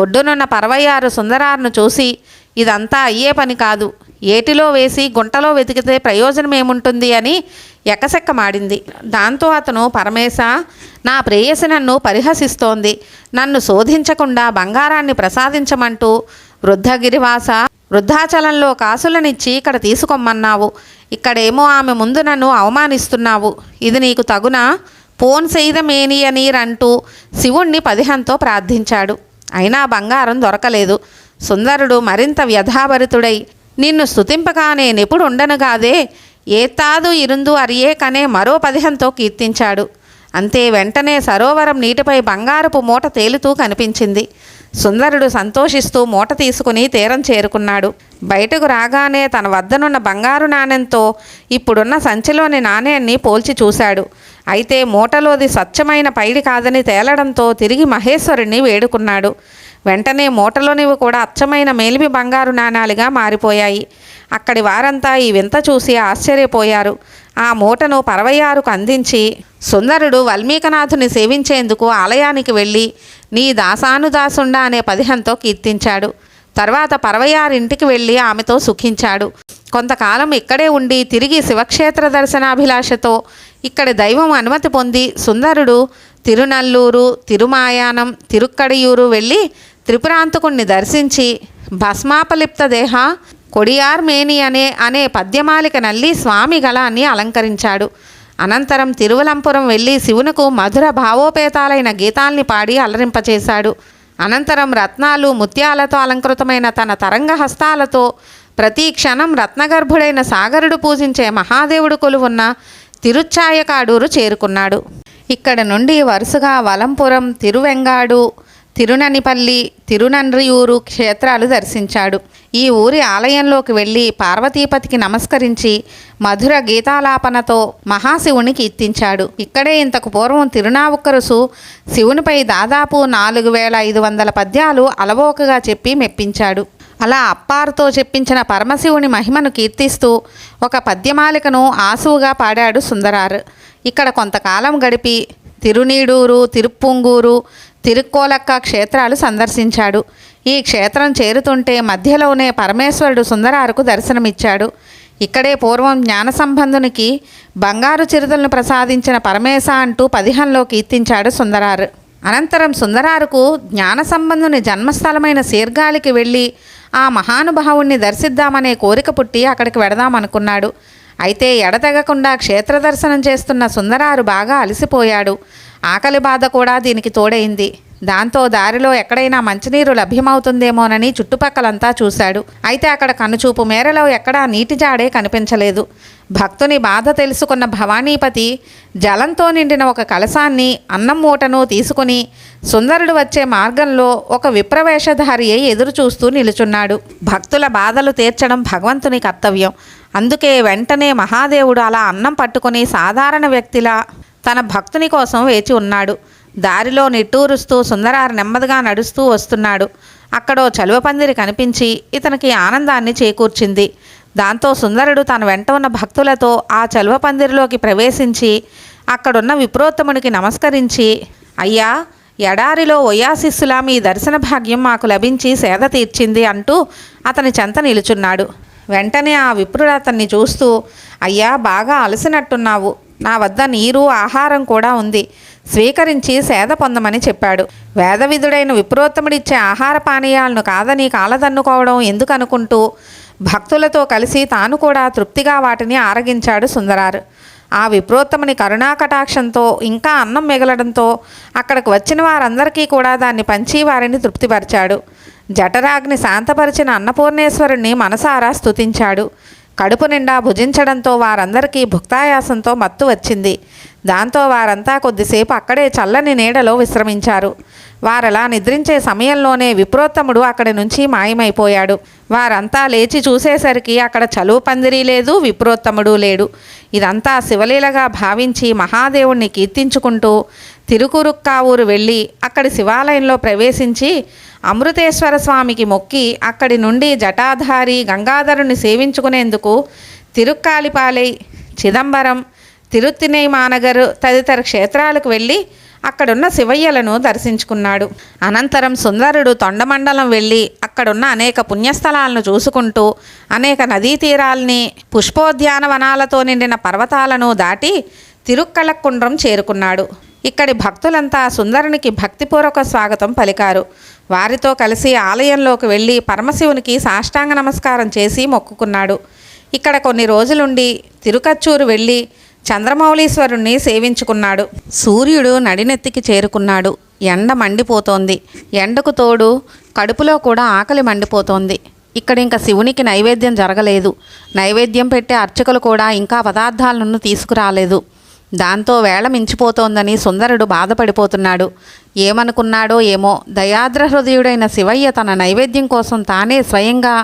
ఒడ్డునున్న పరవయ్యారు సుందరార్ను చూసి, ఇదంతా అయ్యే పని కాదు, ఏటిలో వేసి గుంటలో వెతికితే ప్రయోజనం ఏముంటుంది అని ఎకసెక్కమాడింది. దాంతో అతను, పరమేశ, నా ప్రేయసి నన్ను పరిహసిస్తోంది, నన్ను శోధించకుండా బంగారాన్ని ప్రసాదించమంటూ వృద్ధగిరివాస, వృద్ధాచలంలో కాసులనిచ్చి ఇక్కడ తీసుకొమ్మన్నావు, ఇక్కడేమో ఆమె ముందు నన్ను అవమానిస్తున్నావు, ఇది నీకు తగునా, పోన్ సెయ్యమేని అనీరంటూ శివుణ్ణి పదిహంతో ప్రార్థించాడు. అయినా బంగారం దొరకలేదు. సుందరుడు మరింత వ్యధాభరితుడై, నిన్ను స్తుతింపగానే నెప్పుడు ఉండనుగాదే, ఏతాదు ఇరుందు అరియే కనే మరో పదిహంతో కీర్తించాడు. అంతే, వెంటనే సరోవరం నీటిపై బంగారపు మూట తేలుతూ కనిపించింది. సుందరుడు సంతోషిస్తూ మూట తీసుకుని తీరం చేరుకున్నాడు. బయటకు రాగానే తన వద్దనున్న బంగారు నాణెంతో ఇప్పుడున్న సంచిలోని నాణ్యాన్ని పోల్చి చూశాడు. అయితే మూటలోది స్వచ్ఛమైన పైడి కాదని తేలడంతో తిరిగి మహేశ్వరుణ్ణి వేడుకున్నాడు. వెంటనే మూటలోనివి కూడా అచ్చమైన మేలిమి బంగారు నాణాలుగా మారిపోయాయి. అక్కడి వారంతా ఈ వింత చూసి ఆశ్చర్యపోయారు. ఆ మూటను పరవయ్యారుకు అందించి సుందరుడు వాల్మీకనాథుని సేవించేందుకు ఆలయానికి వెళ్ళి నీ దాసానుదాసుండా అనే పదిహంతో కీర్తించాడు. తర్వాత పరవయ్యారింటికి వెళ్ళి ఆమెతో సుఖించాడు. కొంతకాలం ఇక్కడే ఉండి తిరిగి శివక్షేత్ర దర్శనాభిలాషతో ఇక్కడి దైవం అనుమతి పొంది సుందరుడు తిరునల్లూరు, తిరుమాయానం, తిరుక్కడియూరు వెళ్ళి త్రిపురాంతకుణ్ణి దర్శించి భస్మాపలిప్త దేహ కొడియార్ మేని అనే పద్యమాలిక నల్లి స్వామి గళాన్ని అలంకరించాడు. అనంతరం తిరువలంపురం వెళ్ళి శివునకు మధుర భావోపేతాలైన గీతాల్ని పాడి అలరింపచేశాడు. అనంతరం రత్నాలు, ముత్యాలతో అలంకృతమైన తన తరంగ హస్తాలతో ప్రతి క్షణం రత్నగర్భుడైన సాగరుడు పూజించే మహాదేవుడు కొలువున్న తిరుచ్చాయకాడూరు చేరుకున్నాడు. ఇక్కడ నుండి వరుసగా వలంపురం, తిరువెంగాడు, తిరుననిపల్లి, తిరునండ్రియూరు క్షేత్రాలు దర్శించాడు. ఈ ఊరి ఆలయంలోకి వెళ్ళి పార్వతీపతికి నమస్కరించి మధుర గీతాలాపనతో మహాశివుని కీర్తించాడు. ఇక్కడే ఇంతకు పూర్వం తిరునావుక్కరుసు శివునిపై దాదాపు 4500 పద్యాలు అలవోకగా చెప్పి మెప్పించాడు. అలా అప్పారుతో చెప్పించిన పరమశివుని మహిమను కీర్తిస్తూ ఒక పద్యమాలికను ఆసువుగా పాడాడు సుందరార్. ఇక్కడ కొంతకాలం గడిపి తిరునీడూరు, తిరుప్పుంగూరు, తిరుక్కోలక్క క్షేత్రాలు సందర్శించాడు. ఈ క్షేత్రం చేరుతుంటే మధ్యలోనే పరమేశ్వరుడు సుందరారుకు దర్శనమిచ్చాడు. ఇక్కడే పూర్వం జ్ఞానసంబంధునికి బంగారు చిరుతలను ప్రసాదించిన పరమేశ అంటూ పదిహంలో కీర్తించాడు సుందరారు. అనంతరం సుందరారుకు జ్ఞానసంబంధుని జన్మస్థలమైన శీర్గాలికి వెళ్ళి ఆ మహానుభావుణ్ణి దర్శిద్దామనే కోరిక పుట్టి అక్కడికి వెడదామనుకున్నాడు. అయితే ఎడతెగకుండా క్షేత్ర దర్శనం చేస్తున్న సుందరారు బాగా అలసిపోయాడు. ఆకలి బాధ కూడా దీనికి తోడైంది. దాంతో దారిలో ఎక్కడైనా మంచినీరు లభ్యమవుతుందేమోనని చుట్టుపక్కలంతా చూశాడు. అయితే అక్కడ కనుచూపు మేరలో ఎక్కడా నీటి జాడే కనిపించలేదు. భక్తుని బాధ తెలుసుకున్న భవానీపతి జలంతో నిండిన ఒక కలశాన్ని, అన్నం మూటను తీసుకుని సుందరుడు వచ్చే మార్గంలో ఒక విప్రవేషధారి అయి ఎదురు చూస్తూ నిలుచున్నాడు. భక్తుల బాధలు తీర్చడం భగవంతుని కర్తవ్యం. అందుకే వెంటనే మహాదేవుడు అలా అన్నం పట్టుకుని సాధారణ వ్యక్తిలా తన భక్తుని కోసం వేచి ఉన్నాడు. దారిలో నిట్టూరుస్తూ సుందరారు నెమ్మదిగా నడుస్తూ వస్తున్నాడు. అక్కడో చలువ పందిరి కనిపించి ఇతనికి ఆనందాన్ని చేకూర్చింది. దాంతో సుందరుడు తన వెంట ఉన్న భక్తులతో ఆ చలువ పందిరిలోకి ప్రవేశించి అక్కడున్న విప్రోత్తమునికి నమస్కరించి, అయ్యా, ఎడారిలో ఒయాసిస్సులా మీ దర్శన భాగ్యం మాకు లభించి సేద తీర్చింది అంటూ అతని చెంత నిలుచున్నాడు. వెంటనే ఆ విప్రుడు అతన్ని చూస్తూ, అయ్యా, బాగా అలసినట్టున్నావు, నా వద్ద నీరు, ఆహారం కూడా ఉంది, స్వీకరించి సేద పొందమని చెప్పాడు. వేదవిధుడైన విప్రోత్తముడిచ్చే ఆహార పానీయాలను కాదని కాలదన్నుకోవడం ఎందుకనుకుంటూ భక్తులతో కలిసి తాను కూడా తృప్తిగా వాటిని ఆరగించాడు సుందరారు. ఆ విప్రోత్తముని కరుణాకటాక్షంతో ఇంకా అన్నం మిగలడంతో అక్కడికి వచ్చిన వారందరికీ కూడా దాన్ని పంచి వారిని తృప్తిపరిచాడు. జఠరాగ్ని శాంతపరిచిన అన్నపూర్ణేశ్వరుణ్ణి మనసారా స్తుతించాడు. కడుపు నిండా భుజించడంతో వారందరికీ భుక్తాయాసంతో మత్తు వచ్చింది. దాంతో వారంతా కొద్దిసేపు అక్కడే చల్లని నీడలో విశ్రమించారు. వారలా నిద్రించే సమయంలోనే విప్రోత్తముడు అక్కడి నుంచి మాయమైపోయాడు. వారంతా లేచి చూసేసరికి అక్కడ చలువ పందిరి లేదు, విప్రోత్తముడు లేడు. ఇదంతా శివలీలగా భావించి మహాదేవుణ్ణి కీర్తించుకుంటూ తిరుకురుక్కావూరు వెళ్ళి అక్కడి శివాలయంలో ప్రవేశించి అమృతేశ్వర స్వామికి మొక్కి అక్కడి నుండి జటాధారి గంగాధరుని సేవించుకునేందుకు తిరుక్కాలిపాలై, చిదంబరం, తిరుత్తినై మానగర్ తదితర క్షేత్రాలకు వెళ్ళి అక్కడున్న శివయ్యలను దర్శించుకున్నాడు. అనంతరం సుందరుడు తొండమండలం వెళ్ళి అక్కడున్న అనేక పుణ్యస్థలాలను చూసుకుంటూ అనేక నదీ తీరాల్ని, పుష్పోద్యానవనాలతో నిండిన పర్వతాలను దాటి తిరుక్కలక్కుండ్రం చేరుకున్నాడు. ఇక్కడి భక్తులంతా సుందరునికి భక్తిపూర్వక స్వాగతం పలికారు. వారితో కలిసి ఆలయంలోకి వెళ్ళి పరమశివునికి సాష్టాంగ నమస్కారం చేసి మొక్కుకున్నాడు. ఇక్కడ కొన్ని రోజులుండి తిరుకచ్చూరు వెళ్ళి చంద్రమౌళీశ్వరుణ్ణి సేవించుకున్నాడు. సూర్యుడు నడినెత్తికి చేరుకున్నాడు. ఎండ మండిపోతోంది. ఎండకు తోడు కడుపులో కూడా ఆకలి మండిపోతోంది. ఇక్కడ ఇంకా శివునికి నైవేద్యం జరగలేదు. నైవేద్యం పెట్టే అర్చకులు కూడా ఇంకా పదార్థాలను తీసుకురాలేదు. దాంతో వేళ మించిపోతోందని సుందరుడు బాధపడిపోతున్నాడు. ఏమనుకున్నాడో ఏమో, దయాద్ర హృదయుడైన శివయ్య తన నైవేద్యం కోసం తానే స్వయంగా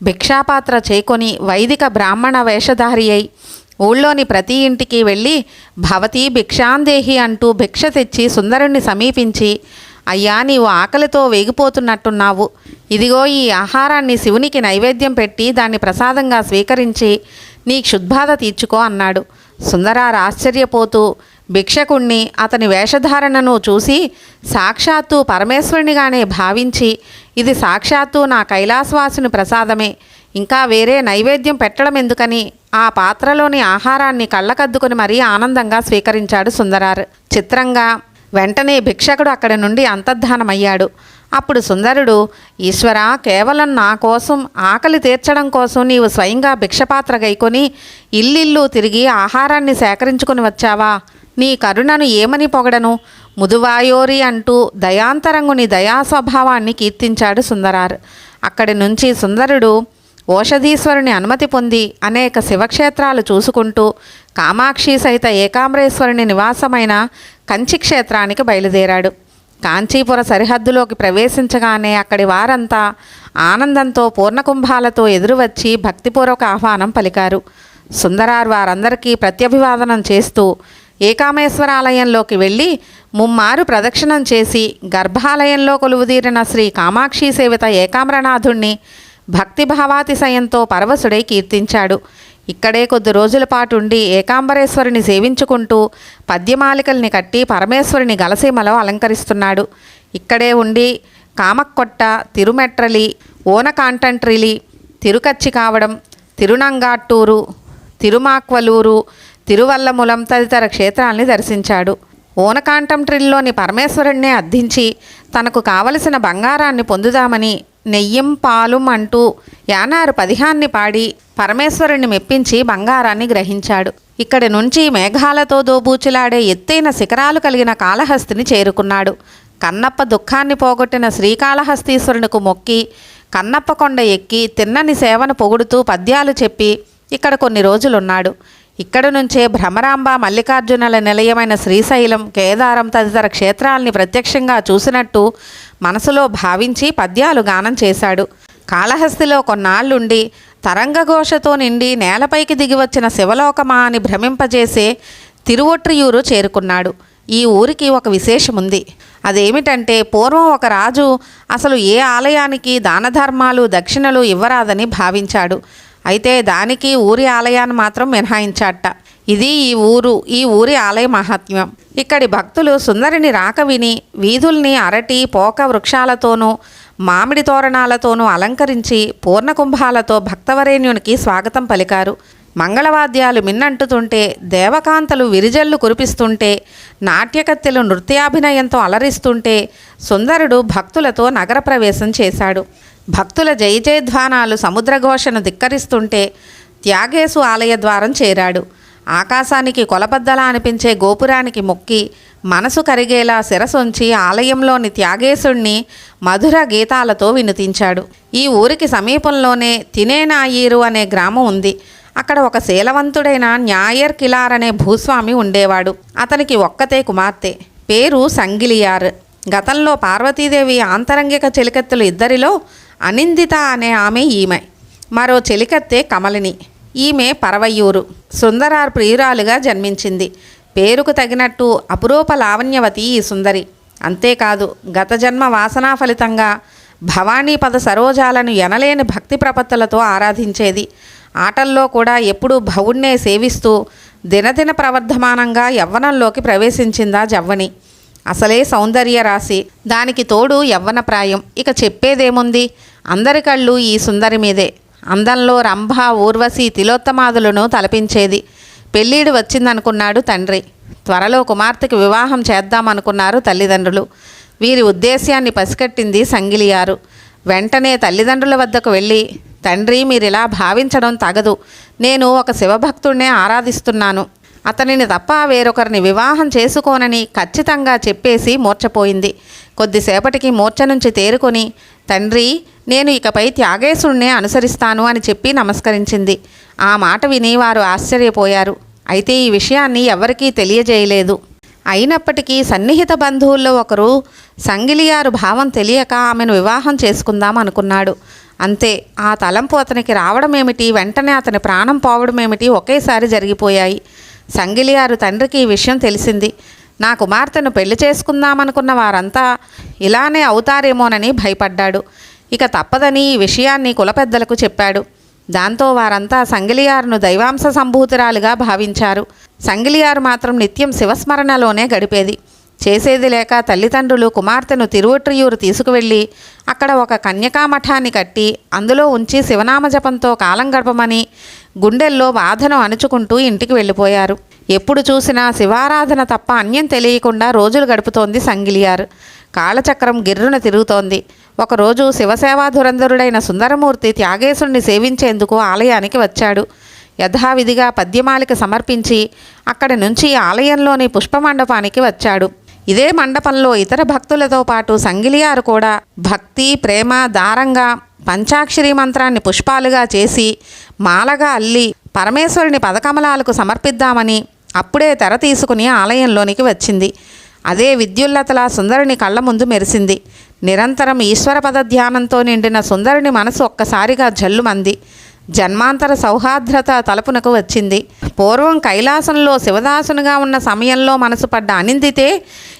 భిక్షాపాత్ర చేకొని వైదిక బ్రాహ్మణ వేషధారి అయి ఊళ్ళోని ప్రతి ఇంటికి వెళ్ళి భవతి భిక్షాందేహి అంటూ భిక్ష తెచ్చి సుందరుణ్ణి సమీపించి, అయ్యా, నీవు ఆకలితో వేగిపోతున్నట్టున్నావు, ఇదిగో ఈ ఆహారాన్ని శివునికి నైవేద్యం పెట్టి దాన్ని ప్రసాదంగా స్వీకరించి నీ క్షుద్బాధ తీర్చుకో అన్నాడు. సుందరారు ఆశ్చర్యపోతూ భిక్షకుణ్ణి, అతని వేషధారణను చూసి సాక్షాత్తు పరమేశ్వరునిగానే భావించి, ఇది సాక్షాత్తు నా కైలాసవాసుని ప్రసాదమే, ఇంకా వేరే నైవేద్యం పెట్టడం ఎందుకని ఆ పాత్రలోని ఆహారాన్ని కళ్ళకద్దుకుని మరీ ఆనందంగా స్వీకరించాడు సుందరారు. చిత్రంగా వెంటనే భిక్షకుడు అక్కడి నుండి అంతర్ధానమయ్యాడు. అప్పుడు సుందరుడు, ఈశ్వర, కేవలం నా కోసం, ఆకలి తీర్చడం కోసం నీవు స్వయంగా భిక్షపాత్ర గైకొని ఇల్లిల్లు తిరిగి ఆహారాన్ని సేకరించుకుని వచ్చావా? నీ కరుణను ఏమని పొగడను? ముదువాయోరి అంటూ దయాంతరంగుని దయా స్వభావాన్ని కీర్తించాడు సుందరారు. అక్కడి నుంచి సుందరుడు ఓషధీశ్వరుని అనుమతి పొంది అనేక శివక్షేత్రాలు చూసుకుంటూ కామాక్షి సహిత ఏకాంబరేశ్వరుని నివాసమైన కంచి క్షేత్రానికి బయలుదేరాడు. కాంచీపుర సరిహద్దులోకి ప్రవేశించగానే అక్కడి వారంతా ఆనందంతో పూర్ణకుంభాలతో ఎదురువచ్చి భక్తిపూర్వక ఆహ్వానం పలికారు. సుందరార్ వారందరికీ ప్రత్యభివాదనం చేస్తూ ఏకామేశ్వరాలయంలోకి వెళ్ళి ముమ్మారు ప్రదక్షిణం చేసి గర్భాలయంలో కొలువుదీరిన శ్రీ కామాక్షి సేవిత ఏకామ్రనాథుణ్ణి భక్తిభావాతిశయంతో పరవశుడై కీర్తించాడు. ఇక్కడే కొద్ది రోజుల పాటు ఉండి ఏకాంబరేశ్వరిని సేవించుకుంటూ పద్యమాలికల్ని కట్టి పరమేశ్వరిని గలసీమలో అలంకరిస్తున్నాడు. ఇక్కడే ఉండి కామక్కొట్ట, తిరుమెట్రలి, ఓనకాంటంట్రిలి, తిరుకచ్చి కావడం, తిరునంగాట్టూరు, తిరుమాక్వలూరు, తిరువల్లములం తదితర క్షేత్రాల్ని దర్శించాడు. ఓనకాంటంట్రిల్లోని పరమేశ్వరుణ్ణే అర్థించి తనకు కావలసిన బంగారాన్ని పొందుదామని నెయ్యం పాలుం అంటూ యానారు పదిహాన్ని పాడి పరమేశ్వరుణ్ణి మెప్పించి బంగారాన్ని గ్రహించాడు. ఇక్కడి నుంచి మేఘాలతో దోబూచులాడే ఎత్తైన శిఖరాలు కలిగిన కాళహస్తిని చేరుకున్నాడు. కన్నప్ప దుఃఖాన్ని పోగొట్టిన శ్రీకాళహస్తీశ్వరునికు మొక్కి కన్నప్ప కొండ ఎక్కి తిన్నని సేవను పొగుడుతూ పద్యాలు చెప్పి ఇక్కడ కొన్ని రోజులున్నాడు. ఇక్కడ నుంచే భ్రమరాంబ మల్లికార్జునుల నిలయమైన శ్రీశైలం, కేదారం తదితర క్షేత్రాల్ని ప్రత్యక్షంగా చూసినట్టు మనసులో భావించి పద్యాలు గానం చేశాడు. కాళహస్తిలో కొన్నాళ్లుండి తరంగఘోషతో నిండి నేలపైకి దిగివచ్చిన శివలోకమా అని భ్రమింపజేసే తిరువొట్రియూరు చేరుకున్నాడు. ఈ ఊరికి ఒక విశేషముంది. అదేమిటంటే పూర్వం ఒక రాజు అసలు ఏ ఆలయానికి దానధర్మాలు దక్షిణలు ఇవ్వరాదని భావించాడు. అయితే దానికి ఊరి ఆలయాన్ని మాత్రం మినహాయించాట. ఇది ఈ ఊరి ఆలయ మహాత్మ్యం. ఇక్కడి భక్తులు సుందరిని రాక విని వీధుల్ని అరటి పోక వృక్షాలతోనూ మామిడి తోరణాలతోనూ అలంకరించి పూర్ణకుంభాలతో భక్తవరేణ్యునికి స్వాగతం పలికారు. మంగళవాద్యాలు మిన్నంటుతుంటే, దేవకాంతలు విరిజల్లు కురిపిస్తుంటే, నాట్యకత్తెలు నృత్యాభినయంతో అలరిస్తుంటే సుందరుడు భక్తులతో నగర ప్రవేశం చేశాడు. భక్తుల జయజయధ్వానాలు సముద్రఘోషను ధిక్కరిస్తుంటే త్యాగేశు ఆలయ ద్వారం చేరాడు. ఆకాశానికి కొలబద్దలా అనిపించే గోపురానికి మొక్కి మనసు కరిగేలా శిరసొంచి ఆలయంలోని త్యాగేశుణ్ణి మధుర గీతాలతో వినుతించాడు. ఈ ఊరికి సమీపంలోనే తినేనాయీరు అనే గ్రామం ఉంది. అక్కడ ఒక శీలవంతుడైన న్యాయర్ కిలార్ అనే భూస్వామి ఉండేవాడు. అతనికి ఒక్కతే కుమార్తె, పేరు సంగిలియార్. గతంలో పార్వతీదేవి ఆంతరంగిక చెలికత్తెలు ఇద్దరిలో అనిందిత అనే ఆమె ఈమె. మరో చెలికత్తె కమలిని. ఈమె పరవయ్యూరు. సుందరార్ ప్రియురాలుగా జన్మించింది. పేరుకు తగినట్టు అపురూప లావణ్యవతి ఈ సుందరి. అంతేకాదు గత జన్మ వాసనా ఫలితంగా భవానీపద సరోజాలను ఎనలేని భక్తి ప్రపత్తులతో ఆరాధించేది. ఆటల్లో కూడా ఎప్పుడూ భవుణ్ణే సేవిస్తూ దినదిన ప్రవర్ధమానంగా యవ్వనంలోకి ప్రవేశించిందా జవ్వని. అసలే సౌందర్య రాశి, దానికి తోడు యవ్వన ప్రాయం. ఇక చెప్పేదేముంది, అందరి కళ్ళు ఈ సుందరి మీదే. అందంలో రంభ, ఊర్వశి, తిలోత్తమాదులను తలపించేది. పెళ్ళీడు వచ్చిందనుకున్నాడు తండ్రి. త్వరలో కుమార్తెకి వివాహం చేద్దామనుకున్నారు తల్లిదండ్రులు. వీరి ఉద్దేశ్యాన్ని పసికట్టింది సంగిలియారు. వెంటనే తల్లిదండ్రుల వద్దకు వెళ్ళి, తండ్రి మీరిలా భావించడం తగదు. నేను ఒక శివభక్తుడినే ఆరాధిస్తున్నాను. అతనిని తప్ప వేరొకరిని వివాహం చేసుకోనని ఖచ్చితంగా చెప్పేసి మూర్ఛపోయింది. కొద్దిసేపటికి మూర్ఛ నుంచి తేరుకొని, తండ్రి నేను ఇకపై త్యాగేశుణ్ణే అనుసరిస్తాను అని చెప్పి నమస్కరించింది. ఆ మాట విని వారు ఆశ్చర్యపోయారు. అయితే ఈ విషయాన్ని ఎవరికీ తెలియజేయలేదు. అయినప్పటికీ సన్నిహిత బంధువుల్లో ఒకరు సంగిలియారు భావం తెలియక ఆమెను వివాహం చేసుకుందాం అనుకున్నాడు. అంతే, ఆ తలంపు అతనికి రావడమేమిటి, వెంటనే అతని ప్రాణం పోవడమేమిటి ఒకేసారి జరిగిపోయాయి. సంగిలియారు తండ్రికి ఈ విషయం తెలిసింది. నా కుమార్తెను పెళ్లి చేసుకుందామనుకున్న వారంతా ఇలానే అవుతారేమోనని భయపడ్డాడు. ఇక తప్పదని ఈ విషయాన్ని కులపెద్దలకు చెప్పాడు. దాంతో వారంతా సంగిలియారును దైవాంశ సంభూతురాలుగా భావించారు. సంగిలియారు మాత్రం నిత్యం శివస్మరణలోనే గడిపేది. చేసేది లేక తల్లిదండ్రులు కుమార్తెను తిరువొట్రియూరు తీసుకువెళ్ళి అక్కడ ఒక కన్యకామఠాన్ని కట్టి అందులో ఉంచి శివనామజపంతో కాలం గడపమని గుండెల్లో బాధను అణుచుకుంటూ ఇంటికి వెళ్ళిపోయారు. ఎప్పుడు చూసినా శివారాధన తప్ప అన్యం తెలియకుండా రోజులు గడుపుతోంది సంగిలియారు. కాలచక్రం గిర్రున తిరుగుతోంది. ఒకరోజు శివసేవాధురంధరుడైన సుందరమూర్తి త్యాగేశుణ్ణి సేవించేందుకు ఆలయానికి వచ్చాడు. యథావిధిగా పద్యమాలిక సమర్పించి అక్కడి నుంచి ఆలయంలోని పుష్పమండపానికి వచ్చాడు. ఇదే మండపంలో ఇతర భక్తులతో పాటు సంగిలియారు కూడా భక్తి, ప్రేమ, దారంగా పంచాక్షరి మంత్రాన్ని పుష్పాలుగా చేసి మాలగా అల్లి పరమేశ్వరుని పదకమలాలకు సమర్పిద్దామని అప్పుడే తెర తీసుకుని ఆలయంలోనికి వచ్చింది. అదే విద్యుల్లతలా సుందరుని కళ్ళ ముందు మెరిసింది. నిరంతరం ఈశ్వర పద ధ్యానంతో నిండిన సుందరుని మనసు ఒక్కసారిగా జల్లుమంది. జన్మాంతర సౌహార్ద్రత తలుపునకు వచ్చింది. పూర్వం కైలాసంలో శివదాసునిగా ఉన్న సమయంలో మనసు పడ్డ అనిందితే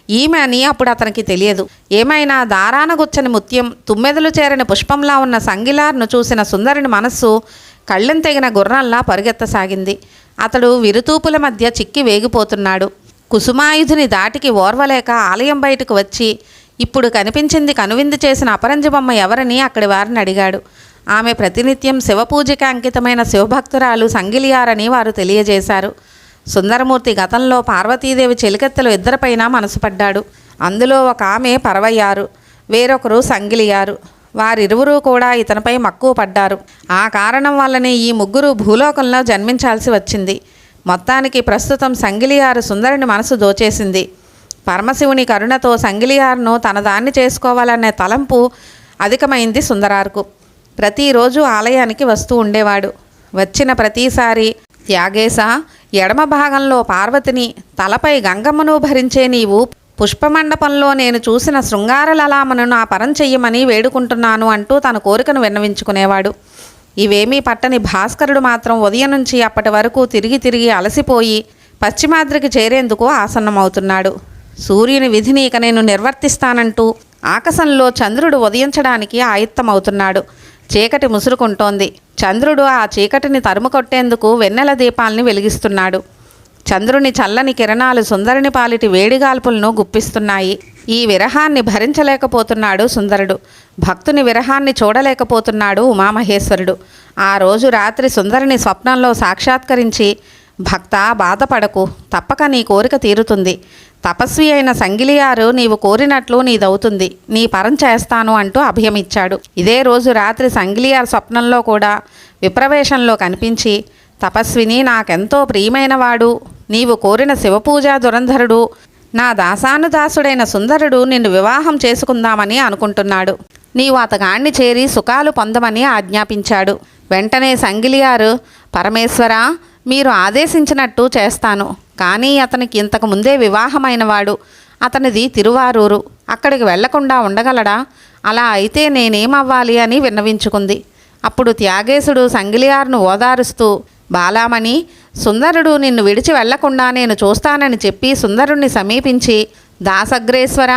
ఈమె అని అప్పుడు అతనికి తెలియదు. ఏమైనా దారాన గుచ్చని ముత్యం, తుమ్మెదలు చేరని పుష్పంలా ఉన్న సంగిలార్ను చూసిన సుందరుని మనస్సు కళ్ళెం తెగిన గుర్రంలా పరుగెత్తసాగింది. అతడు విరుతూపుల మధ్య చిక్కి వేగిపోతున్నాడు. కుసుమాయుధుని దాటికి ఓర్వలేక ఆలయం బయటకు వచ్చి ఇప్పుడు కనిపించింది కనువిందు చేసిన అపరంజి బొమ్మ ఎవరని అక్కడి వారిని అడిగాడు. ఆమె ప్రతినిత్యం శివపూజకి అంకితమైన శివభక్తురాలు సంగిలియారని వారు తెలియజేశారు. సుందరమూర్తి గతంలో పార్వతీదేవి చెలికెత్తలు ఇద్దరిపైన మనసు పడ్డాడు. అందులో ఒక ఆమె పరవయ్యారు, వేరొకరు సంగిలియారు. వారిరువురూ కూడా ఇతనిపై మక్కువ పడ్డారు. ఆ కారణం వల్లనే ఈ ముగ్గురు భూలోకంలో జన్మించాల్సి వచ్చింది. మొత్తానికి ప్రస్తుతం సంగిలియారు సుందరుని మనసు దోచేసింది. పరమశివుని కరుణతో సంగిలియారును తన దాన్ని చేసుకోవాలనే తలంపు అధికమైంది సుందరార్కు. ప్రతిరోజు ఆలయానికి వస్తూ ఉండేవాడు. వచ్చిన ప్రతిసారి, త్యాగేశ, ఎడమ భాగంలో పార్వతిని, తలపై గంగమ్మను భరించే నీవు పుష్పమండపంలో నేను చూసిన శృంగారలలామను నా పరం చెయ్యమని వేడుకుంటున్నాను అంటూ తన కోరికను విన్నవించుకునేవాడు. ఇవేమీ పట్టని భాస్కరుడు మాత్రం ఉదయం నుంచి అప్పటి వరకు తిరిగి తిరిగి అలసిపోయి పశ్చిమాద్రికి చేరేందుకు ఆసన్నమవుతున్నాడు. సూర్యుని విధిని ఇక నేను నిర్వర్తిస్తానంటూ ఆకాశంలో చంద్రుడు ఉదయించడానికి ఆయుత్తమవుతున్నాడు. చీకటి ముసురుకుంటోంది. చంద్రుడు ఆ చీకటిని తరుము కొట్టేందుకు వెన్నెల దీపాల్ని వెలిగిస్తున్నాడు. చంద్రుని చల్లని కిరణాలు సుందరుని పాలిటి వేడిగాల్పులను గుప్పిస్తున్నాయి. ఈ విరహాన్ని భరించలేకపోతున్నాడు సుందరుడు. భక్తుని విరహాన్ని చూడలేకపోతున్నాడు ఉమామహేశ్వరుడు. ఆ రోజు రాత్రి సుందరుని స్వప్నంలో సాక్షాత్కరించి, భక్త బాధపడకు, తప్పక నీ కోరిక తీరుతుంది. తపస్వి అయిన సంగిలియారు నీవు కోరినట్లు నీదవుతుంది. నీ పరం చేస్తాను అంటూ అభయమిచ్చాడు. ఇదే రోజు రాత్రి సంగిలియార్ స్వప్నంలో కూడా విప్రవేశంలో కనిపించి, తపస్విని, నాకెంతో ప్రియమైనవాడు, నీవు కోరిన శివపూజా దురంధరుడు, నా దాసానుదాసుడైన సుందరుడు నిన్ను వివాహం చేసుకుందామని అనుకుంటున్నాడు. నీవు అతగాణ్ణి చేరి సుఖాలు పొందమని ఆజ్ఞాపించాడు. వెంటనే సంగిలియారు, పరమేశ్వర, మీరు ఆదేశించినట్టు చేస్తాను. కానీ అతనికి ఇంతకు ముందే వివాహమైనవాడు. అతనిది తిరువారూరు. అక్కడికి వెళ్లకుండా ఉండగలడా? అలా అయితే నేనేమవ్వాలి అని విన్నవించుకుంది. అప్పుడు త్యాగేశుడు సంగిలియార్ను ఓదారుస్తూ, బాలామణి, సుందరుడు నిన్ను విడిచి వెళ్లకుండా నేను చూస్తానని చెప్పి సుందరుణ్ణి సమీపించి, దాసగ్రేశ్వర,